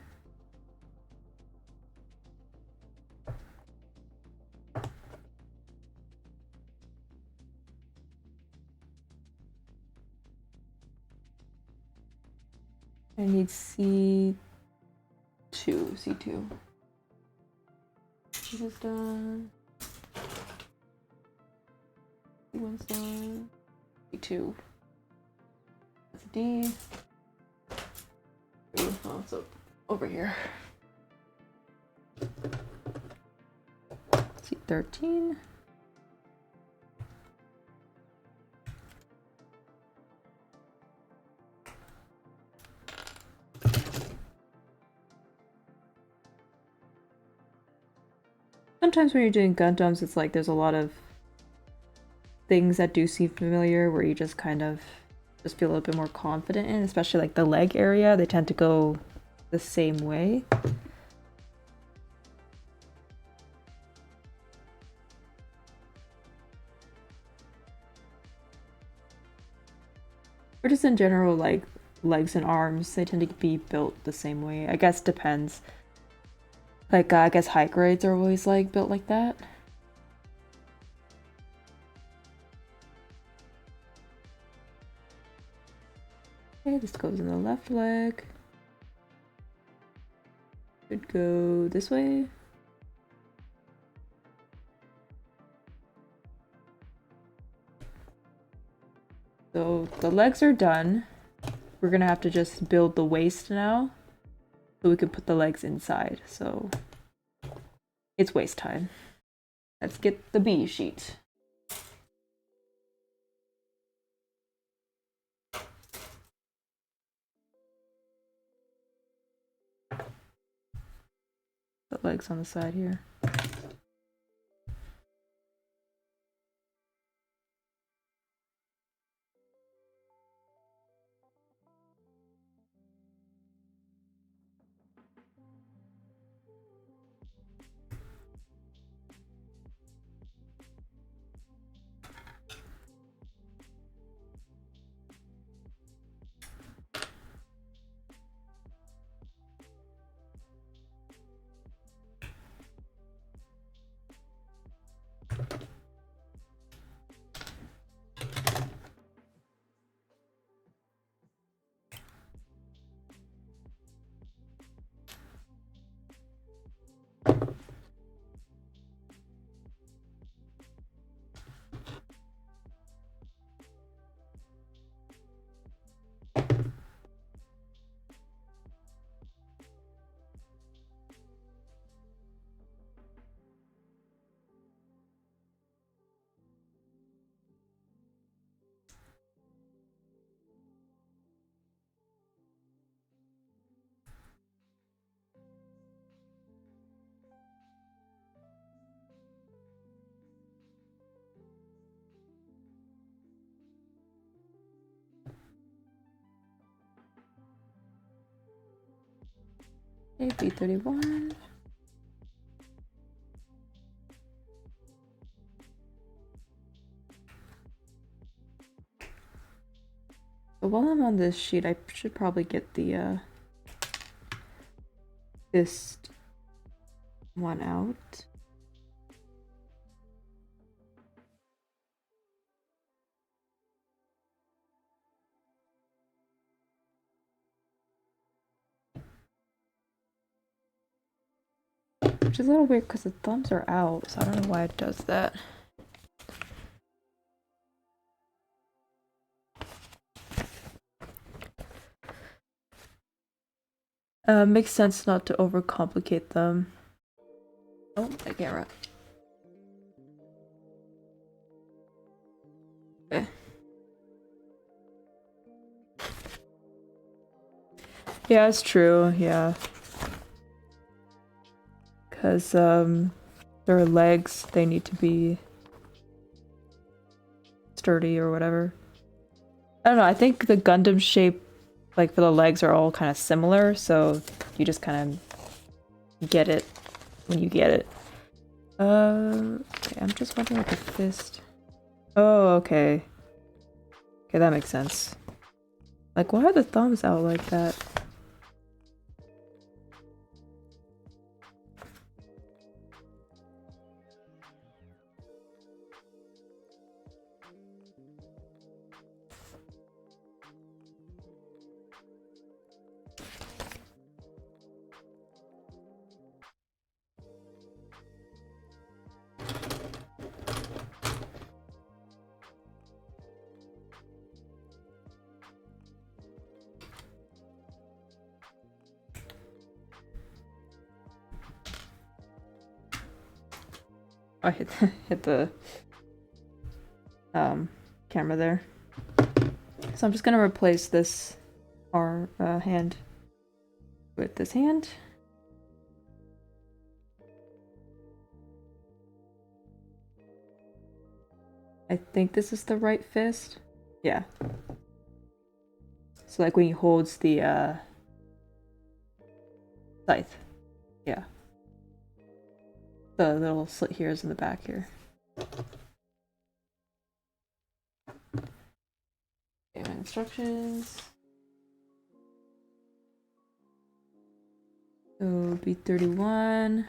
A: I need C2. C2. This is done. C1's done. C2. That's a D. Oh, it's over here. C13. Sometimes when you're doing Gundams, it's like there's a lot of things that do seem familiar where you just kind of just feel a little bit more confident in, especially like the leg area. They tend to go the same way. Or just in general, like legs and arms, they tend to be built the same way. I guess depends. Like, I guess high grades are always like built like that. Okay, this goes in the left leg. Could go this way. So the legs are done. We're gonna have to just build the waist now, so we can put the legs inside. So it's waist time. Let's get the B sheet. The legs on the side here. Okay, B31. But while I'm on this sheet, I should probably get the this one out. Which is a little weird because the thumbs are out, so I don't know why it does that. Makes sense not to overcomplicate them. Oh, the camera. Okay. Yeah, it's true, yeah. Because, their legs, they need to be sturdy or whatever. I don't know, I think the Gundam shape, like, for the legs are all kind of similar, so you just kind of get it when you get it. Okay, I'm just wondering what the fist... Oh, okay. Okay, that makes sense. Like, why are the thumbs out like that? I hit the camera there. So I'm just gonna replace this hand with this hand. I think this is the right fist. Yeah. So like when he holds the scythe. Yeah. The little slit here is in the back here. Okay, my instructions. So B31.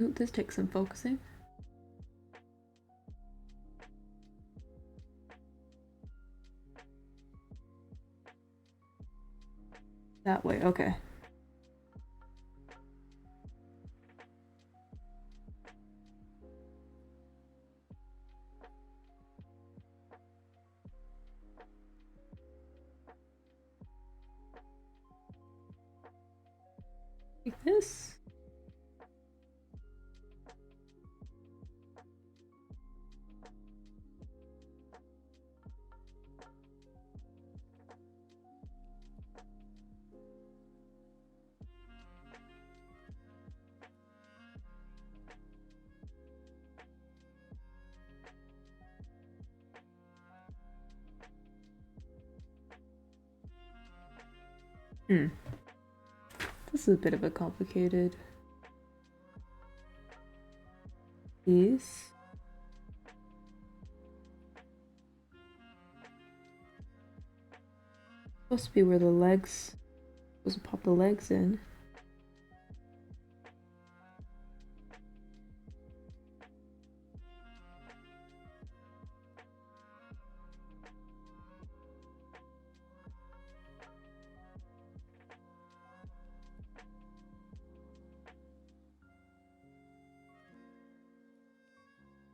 A: Ooh, this takes some focusing. That way, okay. Like this. This is a bit of a complicated piece. Supposed to be where the legs, supposed to pop the legs in.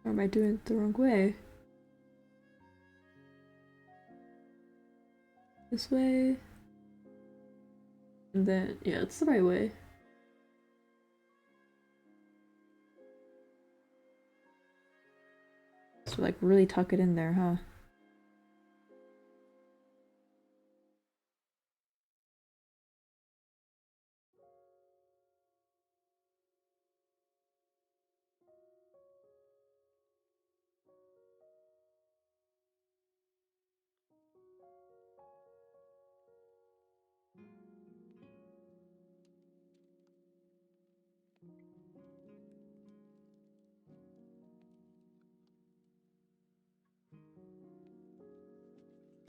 A: Or am I doing it the wrong way? This way. And then, yeah, it's the right way. So like really tuck it in there, huh?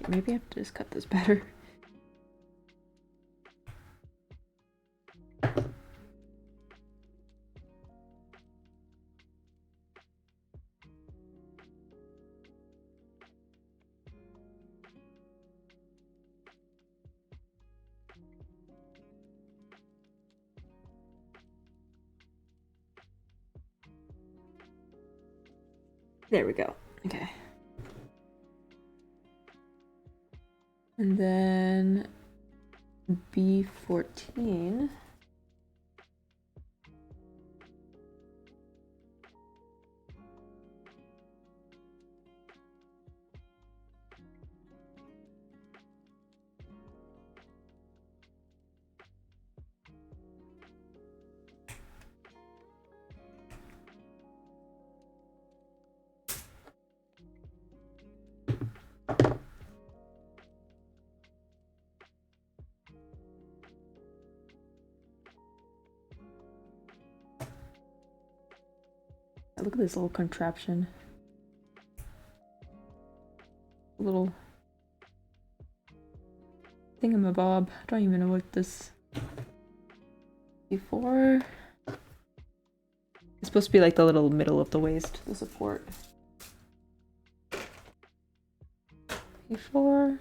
A: Maybe I have to just cut this better. There we go. Okay. And then B14. Look at this little contraption. A little thingamabob. I don't even know what this before. It's supposed to be like the little middle of the waist, the support. Before.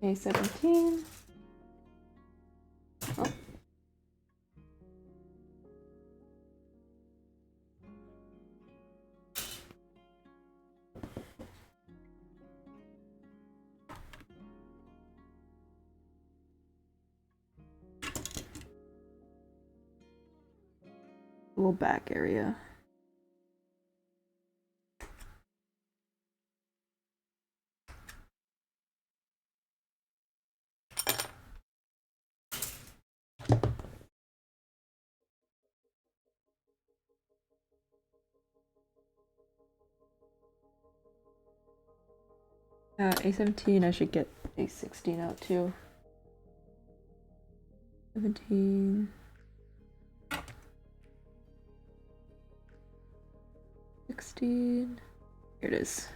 A: A17. Oh. little back area. A17, I should get A16 out too. 17. 16. Here it is.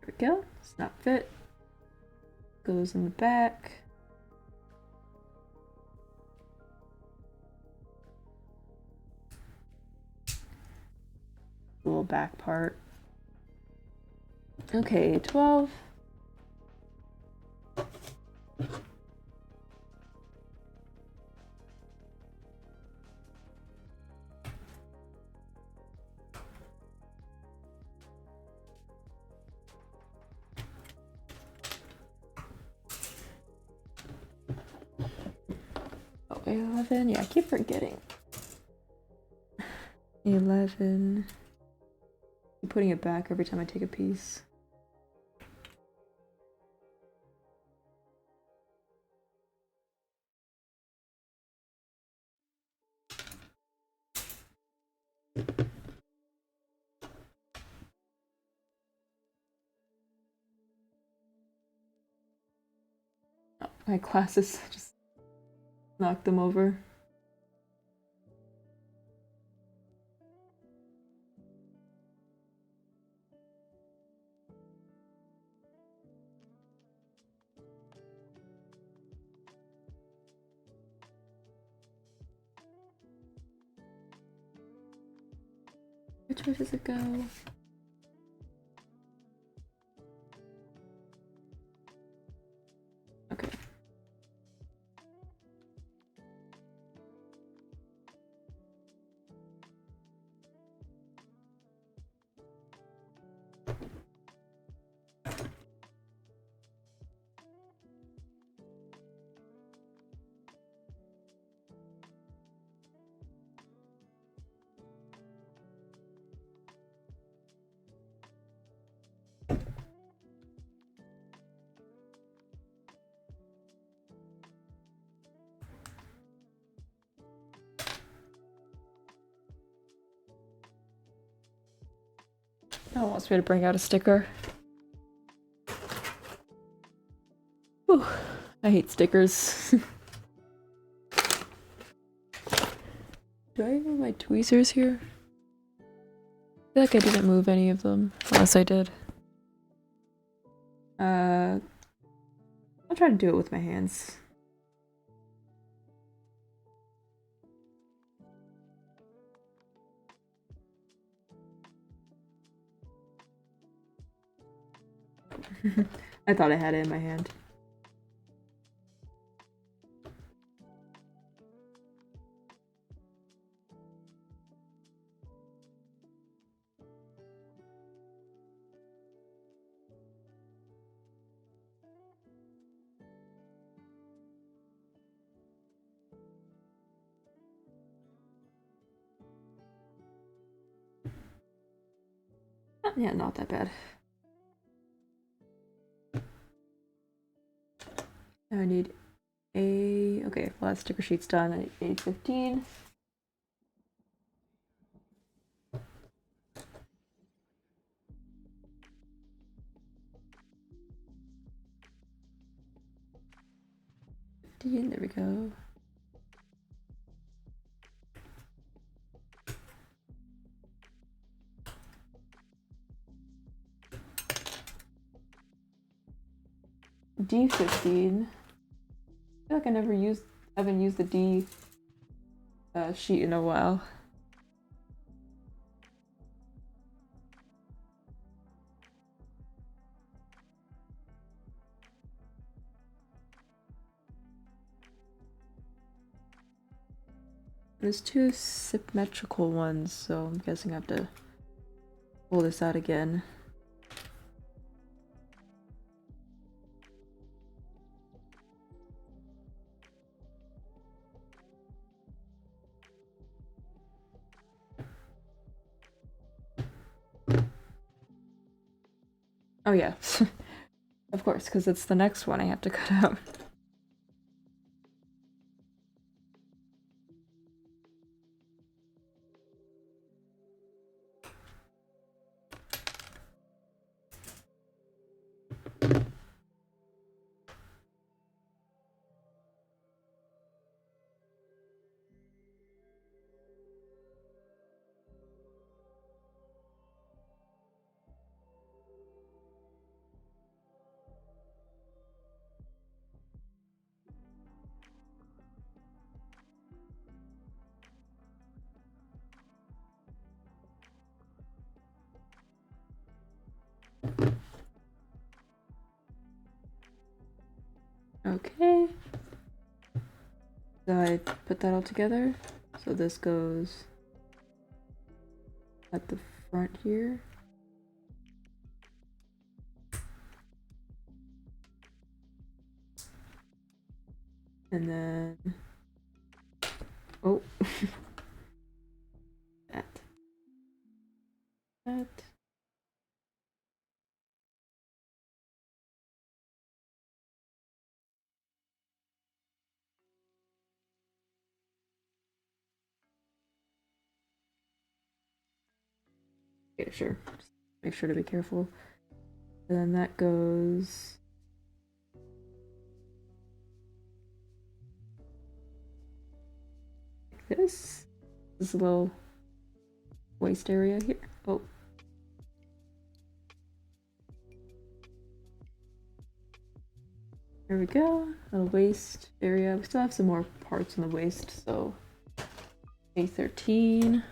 A: There we go. Snap fit. Goes in the back. Little back part. Okay, 12. Oh, 11. Yeah, I keep forgetting. 11. I'm putting it back every time I take a piece. Oh, my glasses just knocked them over. Which way does it go? Okay. Oh, wants me to bring out a sticker. Whew, I hate stickers. Do I have my tweezers here? I feel like I didn't move any of them, unless I did. I'll try to do it with my hands. I thought I had it in my hand. Yeah, not that bad. Now I need a... Okay, well that sticker sheet's done. I need A15. There we go. D15. I feel like I haven't used the D sheet in a while. There's two symmetrical ones, so I'm guessing I have to pull this out again. Oh yeah, of course, because it's the next one I have to cut out. Okay. So I put that all together. So this goes at the front here. And then, oh, that. Okay, sure. Just make sure to be careful. And then that goes like this. This little waist area here. Oh. There we go. Little waist area. We still have some more parts in the waist, so A13.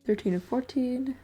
A: '13 and 14.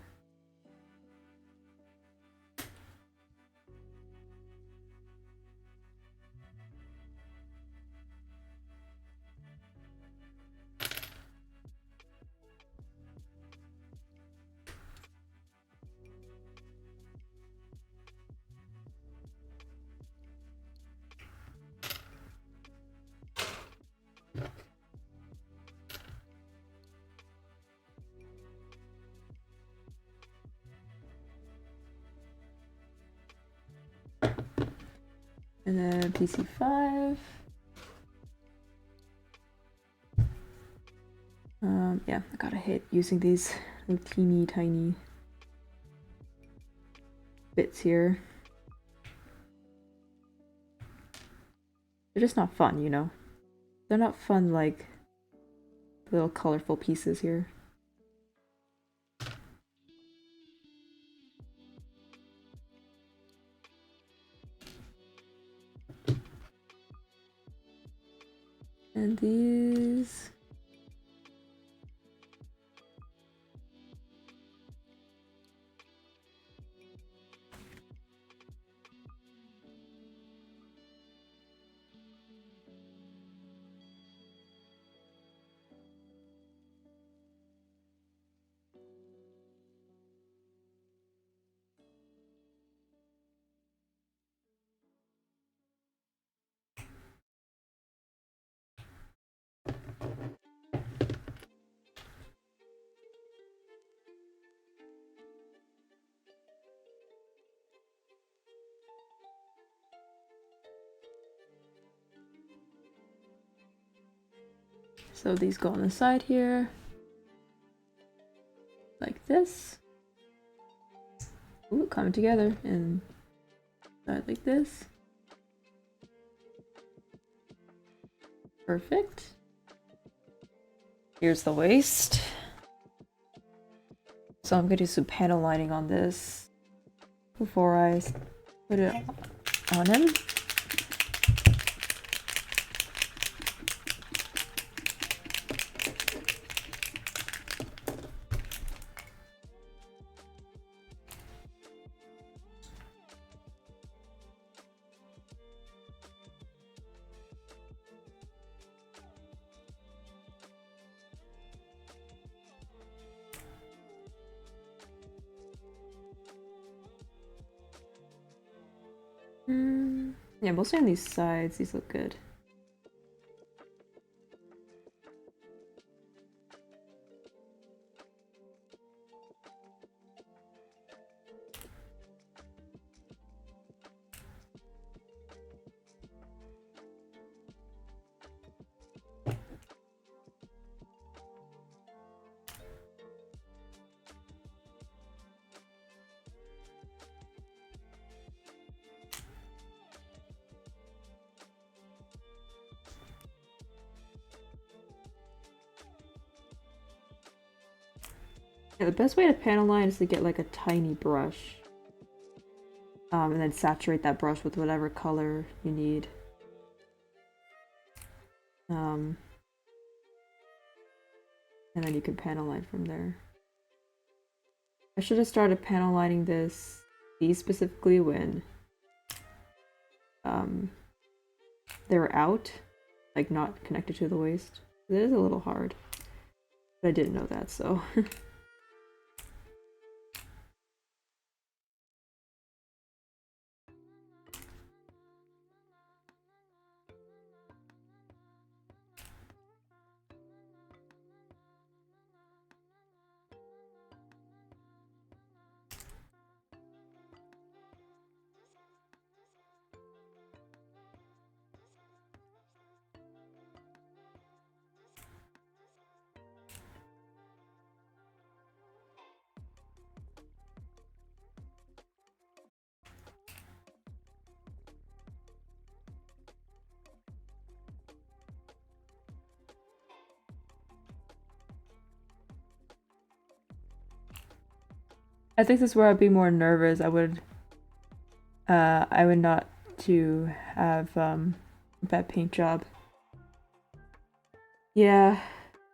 A: And then PC5. Yeah, I gotta hate using these little teeny tiny bits here. They're just not fun, you know? They're not fun like little colorful pieces here. And these. So these go on the side here, like this. Ooh, coming together, and side like this. Perfect. Here's the waist. So I'm gonna do some panel lining on this before I put it on him. Yeah, mostly on these sides, these look good. Yeah, the best way to panel line is to get like a tiny brush. And then saturate that brush with whatever color you need. And then you can panel line from there. I should have started panel lining these specifically when they're out, like not connected to the waist. It is a little hard, but I didn't know that, so. I think this is where I'd be more nervous. I would not to have a bad paint job. Yeah,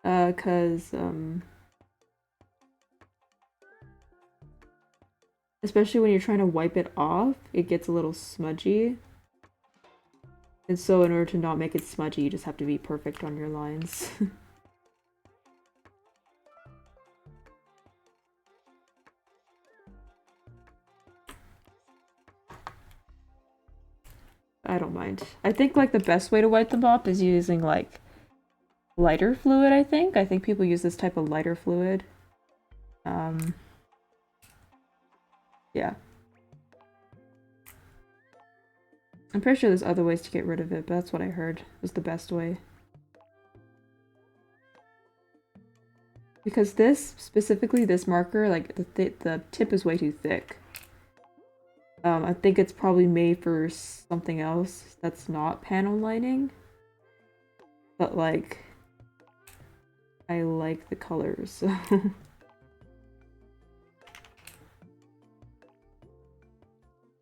A: cause especially when you're trying to wipe it off, it gets a little smudgy. And so in order to not make it smudgy, you just have to be perfect on your lines. I don't mind. I think like the best way to wipe them off is using like lighter fluid, I think. I think people use this type of lighter fluid. Yeah. I'm pretty sure there's other ways to get rid of it, but that's what I heard was the best way. Because this, specifically this marker, like the tip is way too thick. I think it's probably made for something else that's not panel lining. But like, I like the colors, so.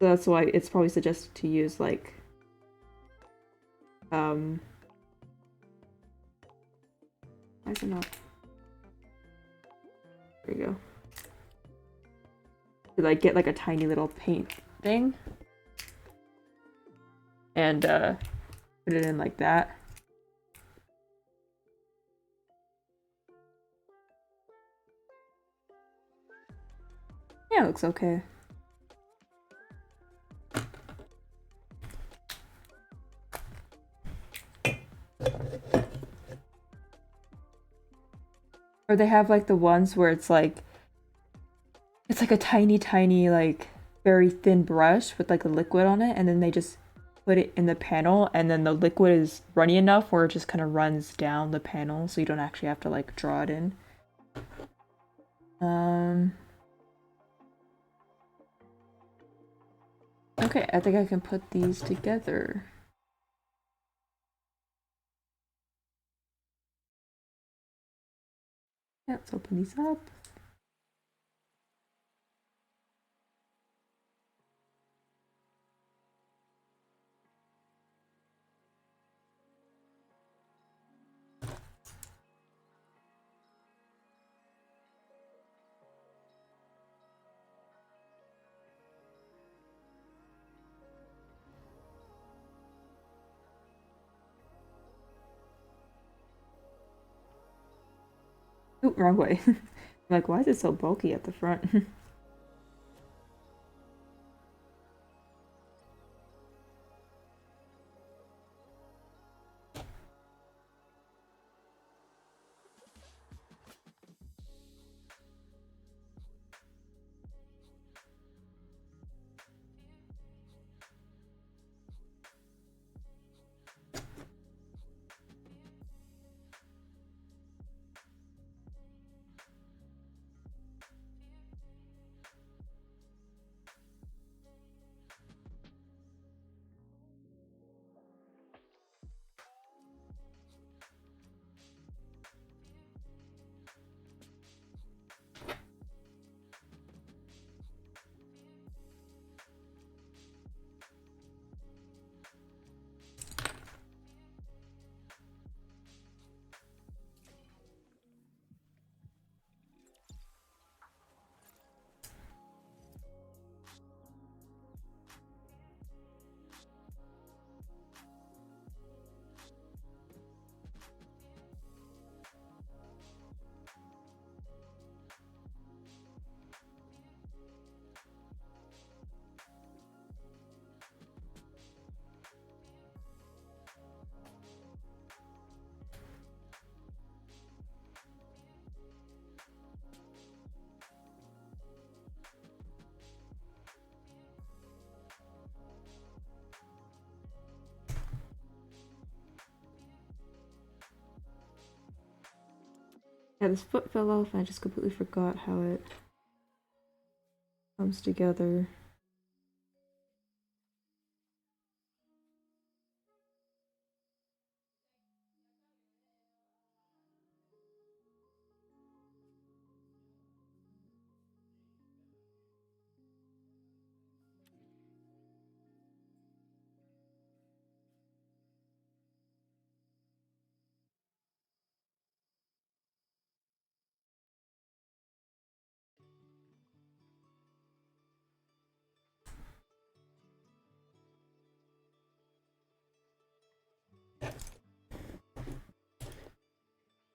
A: So that's why it's probably suggested to use like why is it not? There you go. To like get like a tiny little paint thing and put it in like that. Yeah, it looks okay. Or they have like the ones where it's like a tiny like very thin brush with like a liquid on it, and then they just put it in the panel, and then the liquid is runny enough where it just kind of runs down the panel, so you don't actually have to like draw it in. Okay, I think I can put these together. Yeah, let's open these up. Oop, wrong way. I'm like, why is it so bulky at the front? Yeah, this foot fell off and I just completely forgot how it comes together.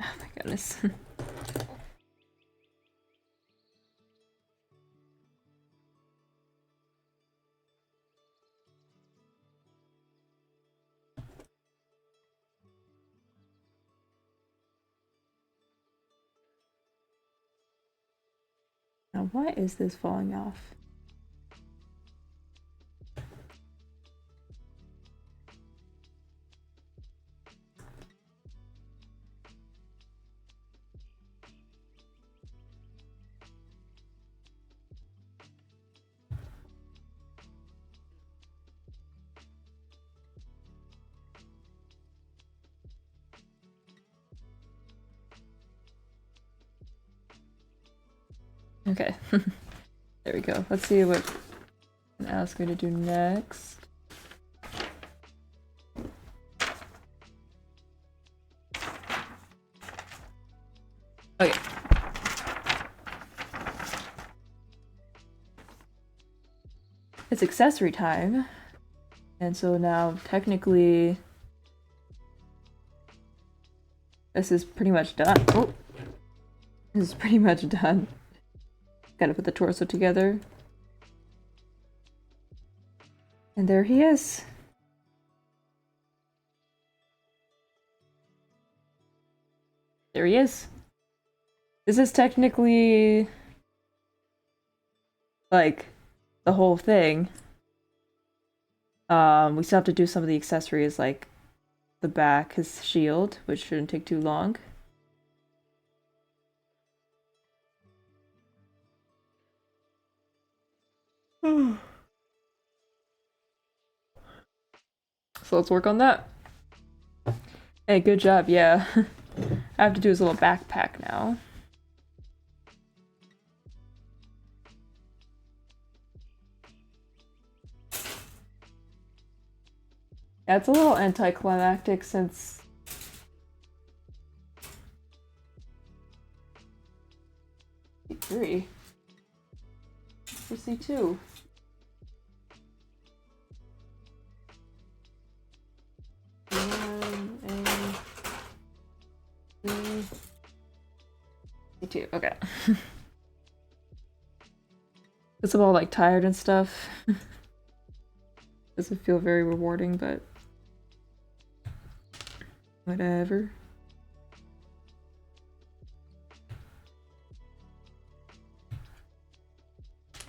A: Oh my goodness. Now, why is this falling off? Okay, there we go. Let's see what I'm gonna ask me to do next. Okay. It's accessory time. And so now technically this is pretty much done. Oh, this is pretty much done. Gotta put the torso together. And there he is. There he is. This is technically like the whole thing. We still have to do some of the accessories like the back, his shield, which shouldn't take too long. So let's work on that. Hey, good job, yeah. I have to do his little backpack now. Yeah, it's a little anticlimactic since C3 for C2. Me too. Okay. Because I'm all like tired and stuff. Doesn't feel very rewarding, but whatever.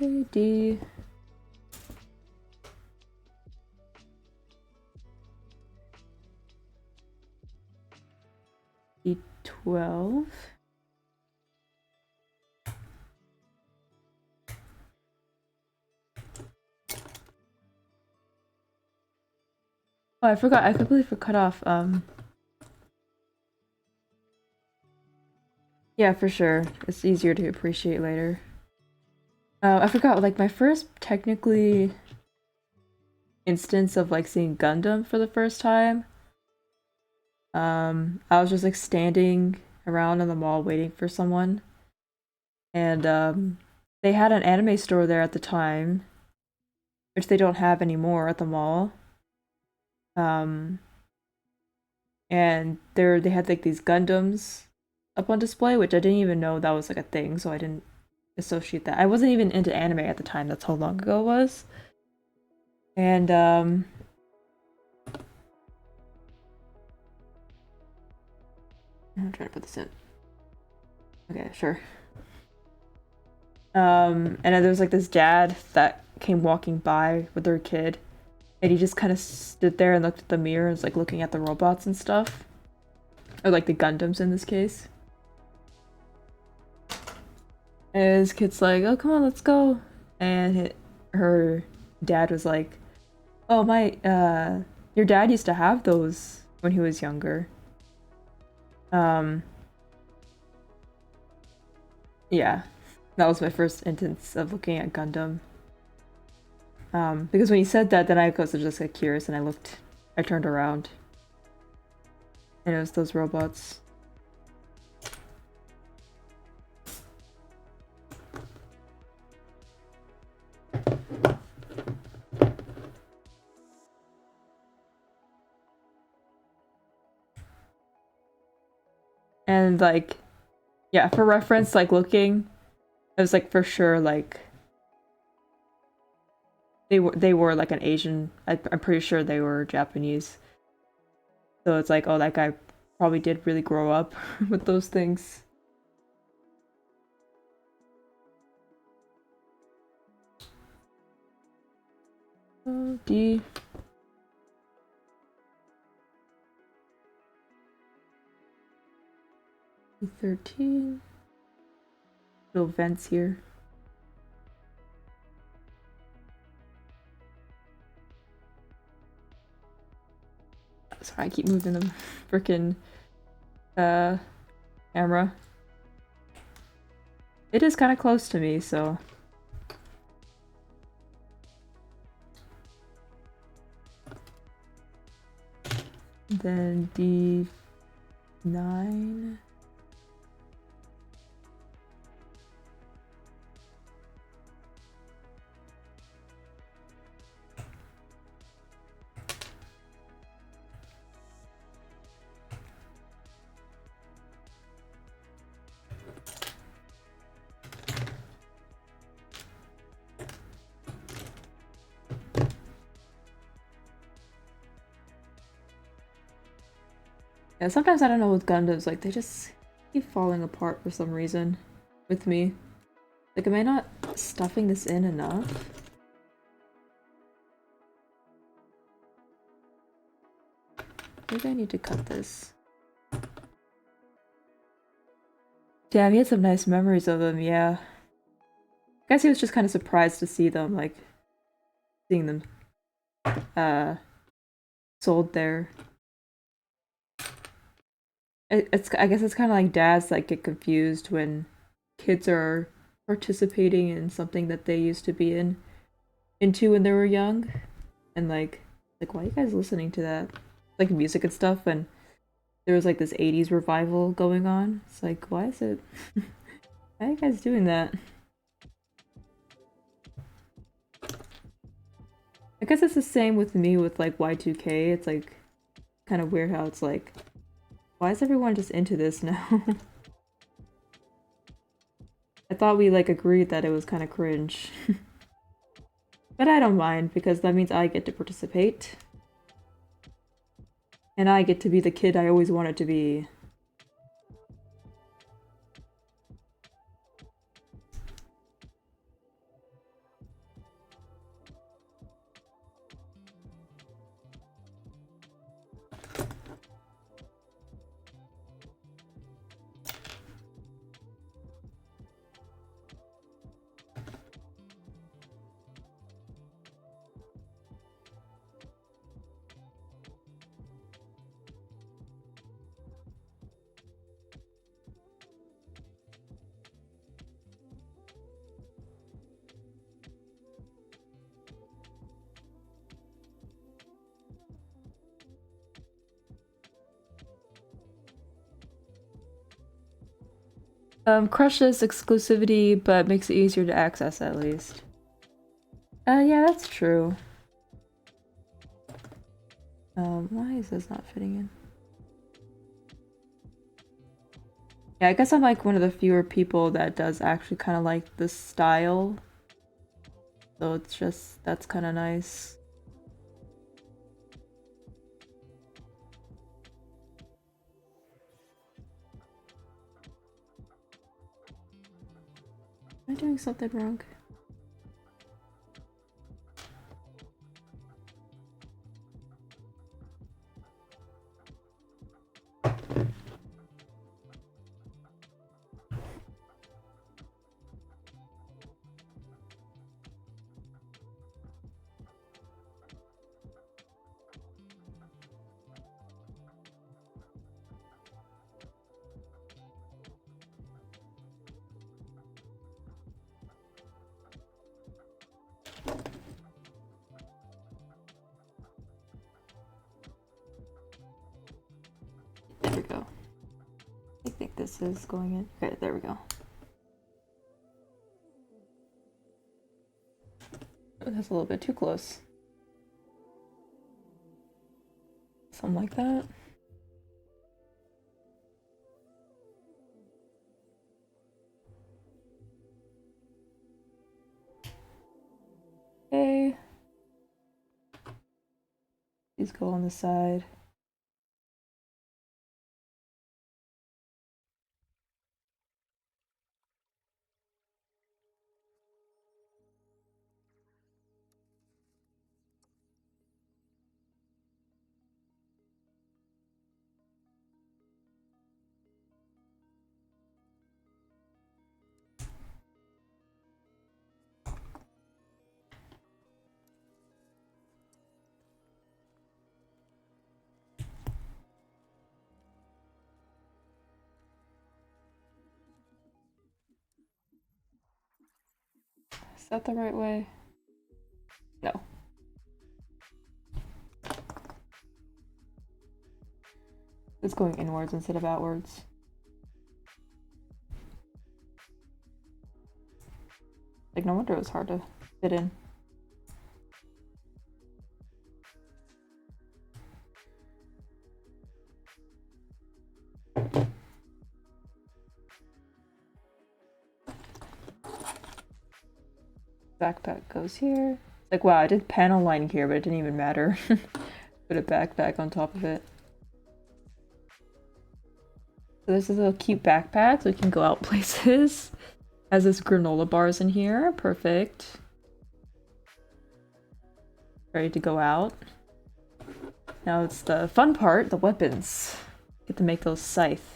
A: Okay, D. D12. Oh, I forgot. I completely cut off. Yeah, for sure. It's easier to appreciate later. I forgot. Like my first technically instance of like seeing Gundam for the first time. I was just like standing around in the mall waiting for someone, and they had an anime store there at the time, which they don't have anymore at the mall. Um, and they had like these Gundams up on display, which I didn't even know that was like a thing, so I didn't associate that. I wasn't even into anime at the time. That's how long ago it was. And I'm trying to put this in. Okay, sure. And then there was like this dad that came walking by with their kid, and he just kind of stood there and looked at the mirror and was like looking at the robots and stuff. Or like the Gundams in this case. And his kid's like, oh, come on, let's go. And her dad was like, oh, your dad used to have those when he was younger. Yeah, that was my first instance of looking at Gundam. Because when he said that, then I was just like curious and I turned around. And it was those robots. And like, yeah, for reference, like looking, it was like for sure like they were like an Asian. I'm pretty sure they were Japanese. So it's like, oh, that guy probably did really grow up with those things. D. D13. Little vents here. Sorry, I keep moving the freaking camera. It is kind of close to me, so. Then D9. Yeah, sometimes I don't know with Gundams, like they just keep falling apart for some reason with me. Like, am I not stuffing this in enough? Maybe I need to cut this. Damn, he had some nice memories of them, yeah. I guess he was just kind of surprised to see them, like, seeing them, sold there. I guess it's kind of like dads that get confused when kids are participating in something that they used to be into when they were young, and like why are you guys listening to that, like music and stuff, and there was like this 80s revival going on. It's like, why is it why are you guys doing that? I guess it's the same with me with like Y2K. It's like kind of weird how it's like, why is everyone just into this now? I thought we like agreed that it was kind of cringe. But I don't mind because that means I get to participate. And I get to be the kid I always wanted to be. Crushes exclusivity, but makes it easier to access at least. Yeah, that's true. Why is this not fitting in? Yeah, I guess I'm like one of the fewer people that does actually kind of like this style. So it's just, that's kind of nice. Am I doing something wrong? There we go. I think this is going in. Okay, there we go. Oh, that's a little bit too close. Something like that. Okay. These go on the side. Is that the right way? No. It's going inwards instead of outwards. Like, no wonder it was hard to fit in. Backpack goes here. Like, wow, I did panel lining here, but it didn't even matter. Put a backpack on top of it. So this is a cute backpack, so we can go out places. Has this granola bars in here. Perfect. Ready to go out. Now it's the fun part, the weapons. Get to make those scythe.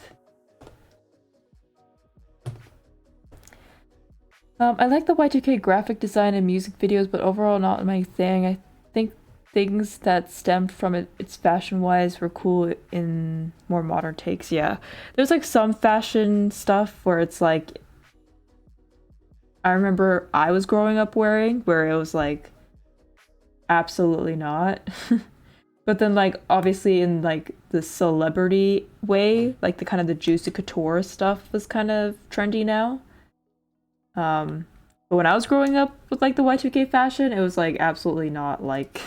A: I like the Y2K graphic design and music videos, but overall not my thing. I think things that stemmed from its fashion-wise were cool in more modern takes. Yeah, there's like some fashion stuff where it's like, I remember I was growing up wearing, where it was like, absolutely not. But then like, obviously in like the celebrity way, like the kind of the Juicy Couture stuff was kind of trendy now. But when I was growing up with like the Y2K fashion, it was like absolutely not like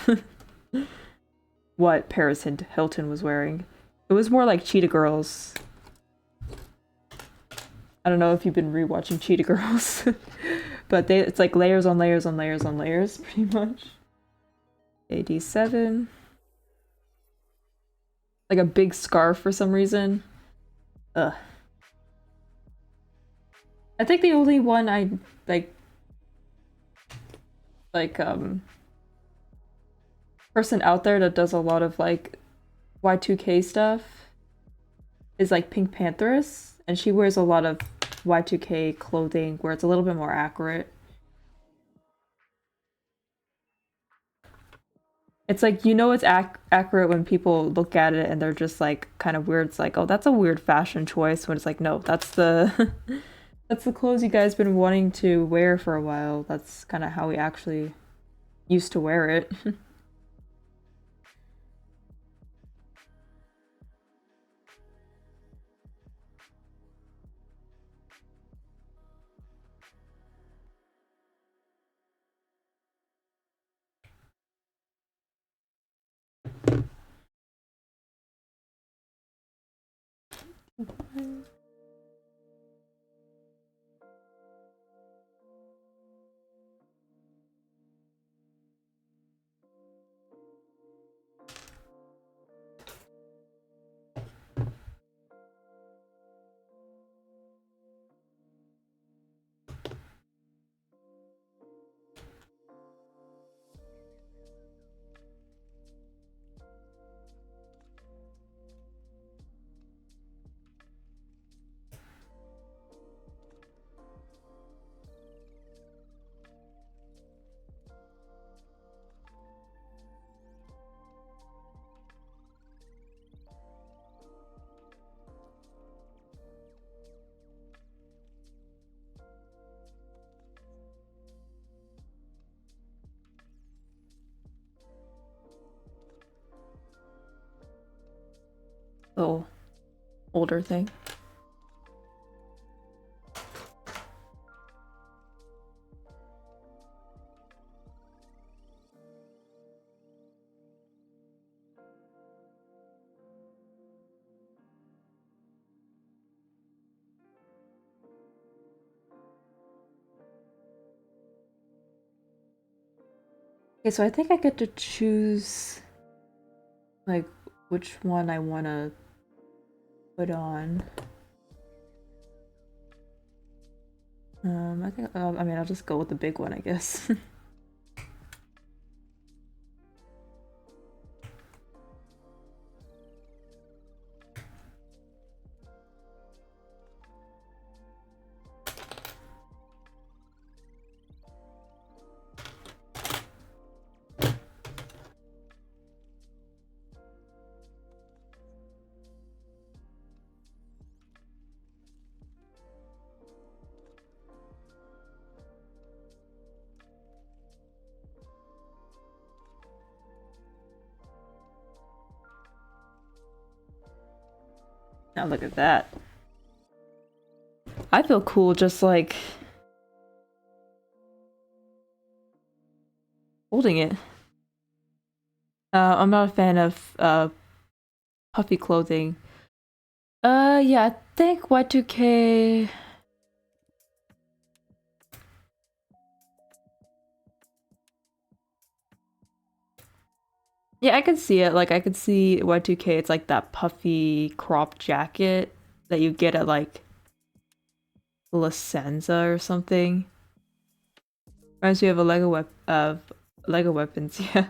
A: what Paris Hilton was wearing. It was more like Cheetah Girls. I don't know if you've been rewatching Cheetah Girls, but it's like layers on layers on layers on layers, pretty much. AD7. Like a big scarf for some reason. Ugh. I think the only one I like person out there that does a lot of like Y2K stuff is like Pink Pantheress, and she wears a lot of Y2K clothing where it's a little bit more accurate. It's like, you know, it's accurate when people look at it and they're just like kind of weird. It's like, oh, that's a weird fashion choice. When it's like, no, that's the that's the clothes you guys been wanting to wear for a while. That's kind of how we actually used to wear it. Oh, older thing. Okay, so I think I get to choose like which one I want to put on. I think I mean I'll just go with the big one, I guess. Now look at that. I feel cool just like holding it. I'm not a fan of puffy clothing. Yeah, I think Y2K. Yeah, I can see it. Like I could see Y2K. It's like that puffy crop jacket that you get at like La Senza or something. Reminds me of a Lego weapons. Yeah.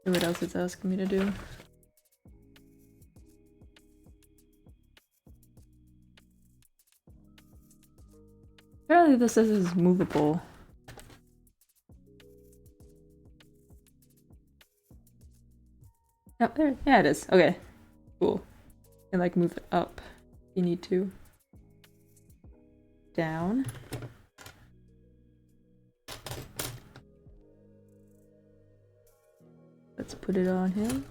A: See what else it's asking me to do. Apparently this is movable. Oh, there, yeah, it is. Okay, cool. And like move it up if you need to. Down. Let's put it on him.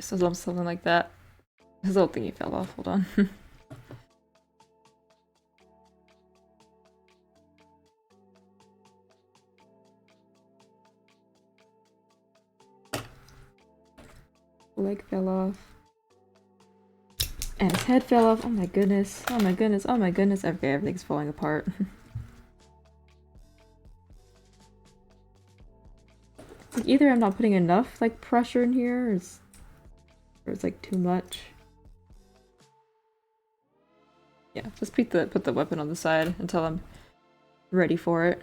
A: So something like that. His little thingy fell off. Hold on. Leg fell off. And his head fell off. Oh my goodness. Oh my goodness. Oh my goodness. Okay, everything's falling apart. It's like either I'm not putting enough like pressure in here, or it's like too much. Yeah, just put the weapon on the side until I'm ready for it.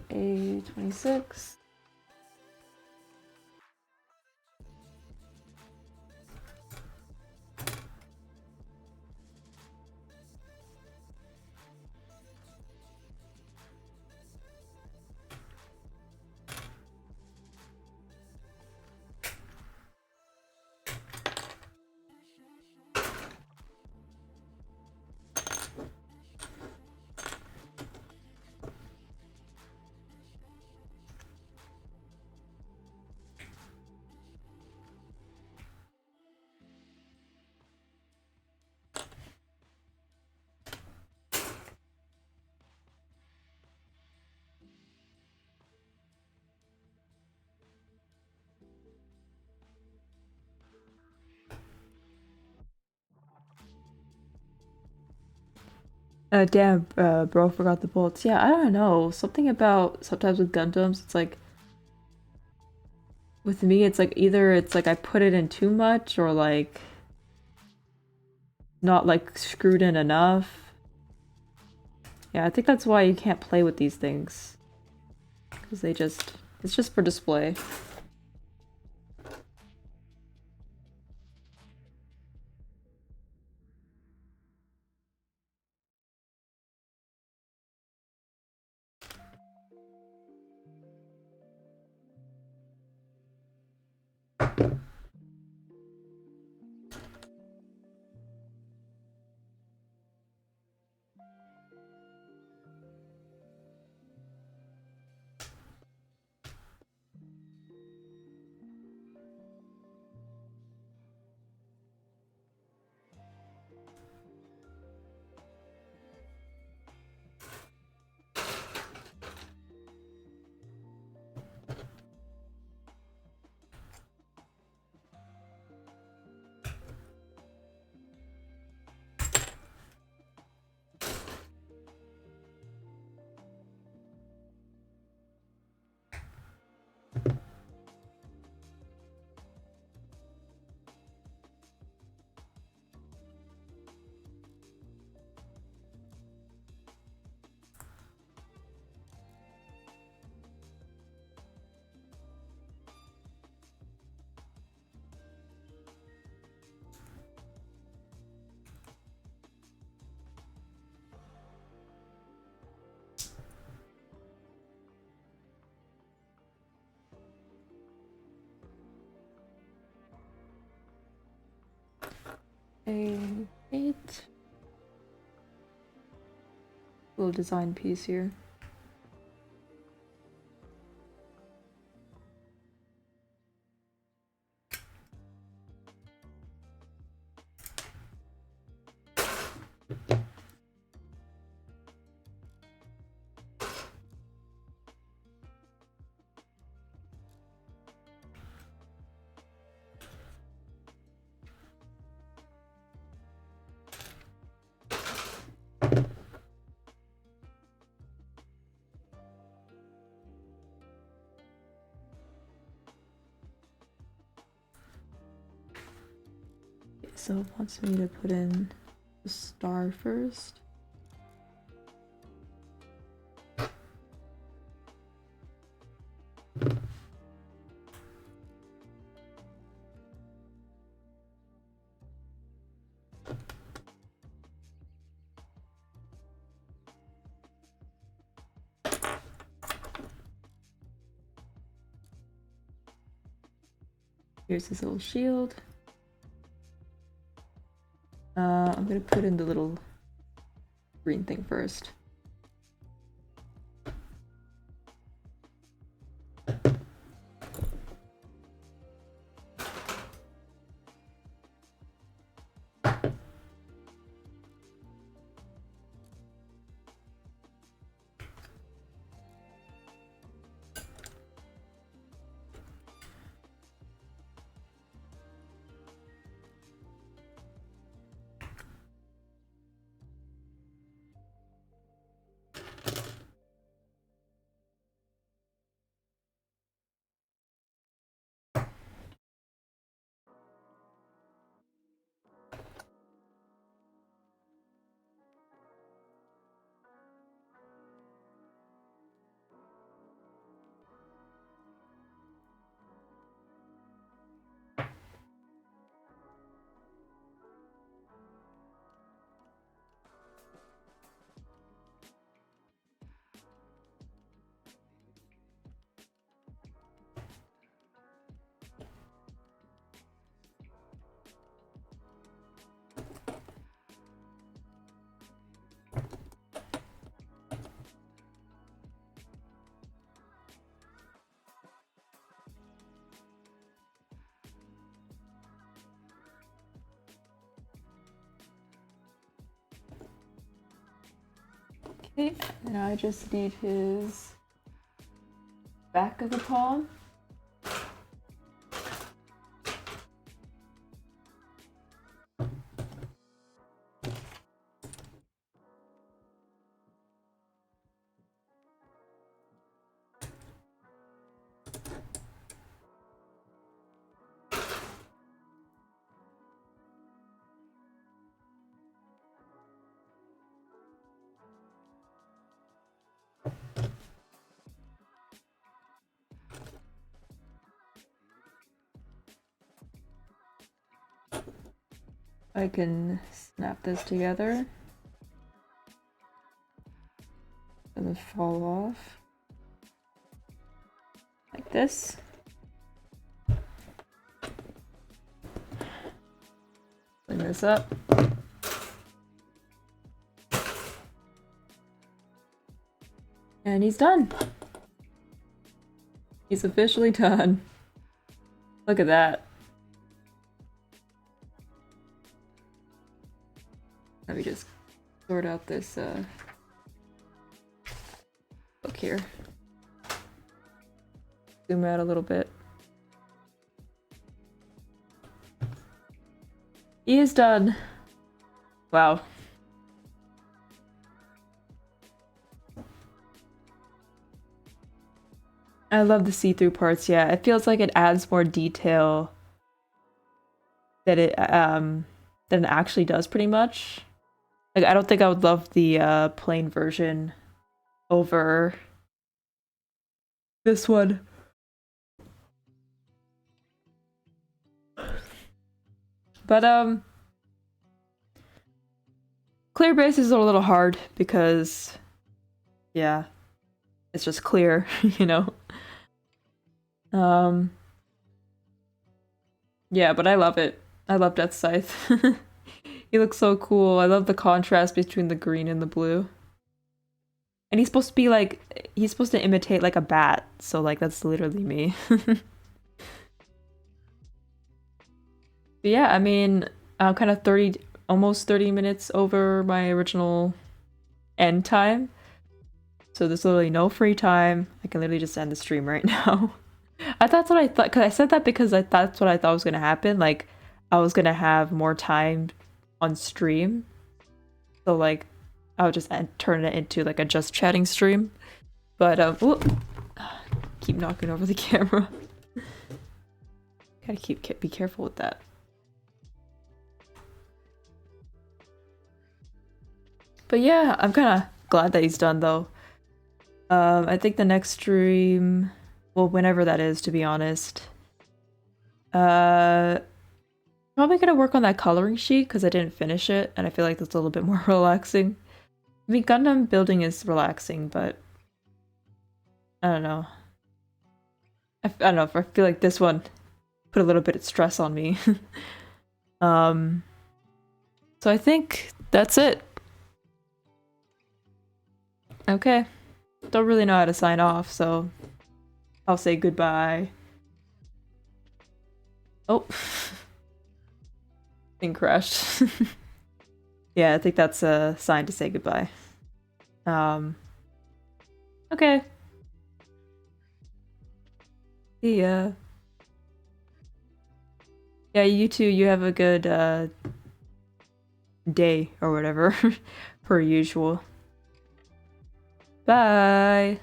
A: A26. Damn, bro, forgot the bolts. Yeah, I don't know. Something about sometimes with Gundams, it's like with me, it's like either it's like I put it in too much or like not like screwed in enough. Yeah, I think that's why you can't play with these things. Because it's just for display. A8. Little design piece here. So it wants me to put in the star first. Here's his little shield. I'm gonna put in the little green thing first. Okay, now I just need his back of the palm. I can snap this together. Doesn't fall off. Like this. Clean this up. And he's done. He's officially done. Look at that. Let me just sort out this book here. Zoom out a little bit. He is done. Wow. I love the see-through parts, yeah. It feels like it adds more detail that it than it actually does pretty much. Like, I don't think I would love the plain version over this one. But clear bases are a little hard because, yeah, it's just clear, you know. Yeah, but I love it. I love Deathscythe. He looks so cool. I love the contrast between the green and the blue. And he's supposed to be like, he's supposed to imitate like a bat, so like that's literally me. But yeah, I mean, I'm kind of almost 30 minutes over my original end time. So there's literally no free time. I can literally just end the stream right now. That's what I thought, because I said that because that's what I thought was going to happen. Like, I was going to have more time on stream. So, like, I would just turn it into, like, a just chatting stream. But, keep knocking over the camera. Gotta be careful with that. But yeah, I'm kind of glad that he's done, though. I think the next stream... Well, whenever that is, to be honest. Probably gonna work on that coloring sheet because I didn't finish it, and I feel like that's a little bit more relaxing. I mean, Gundam building is relaxing, but I don't know. I don't know. I feel like this one put a little bit of stress on me. So I think that's it. Okay. Don't really know how to sign off, so I'll say goodbye. Oh. Thing crashed. Yeah, I think that's a sign to say goodbye. Okay. See ya. Yeah, you too. You have a good day or whatever, per usual. Bye.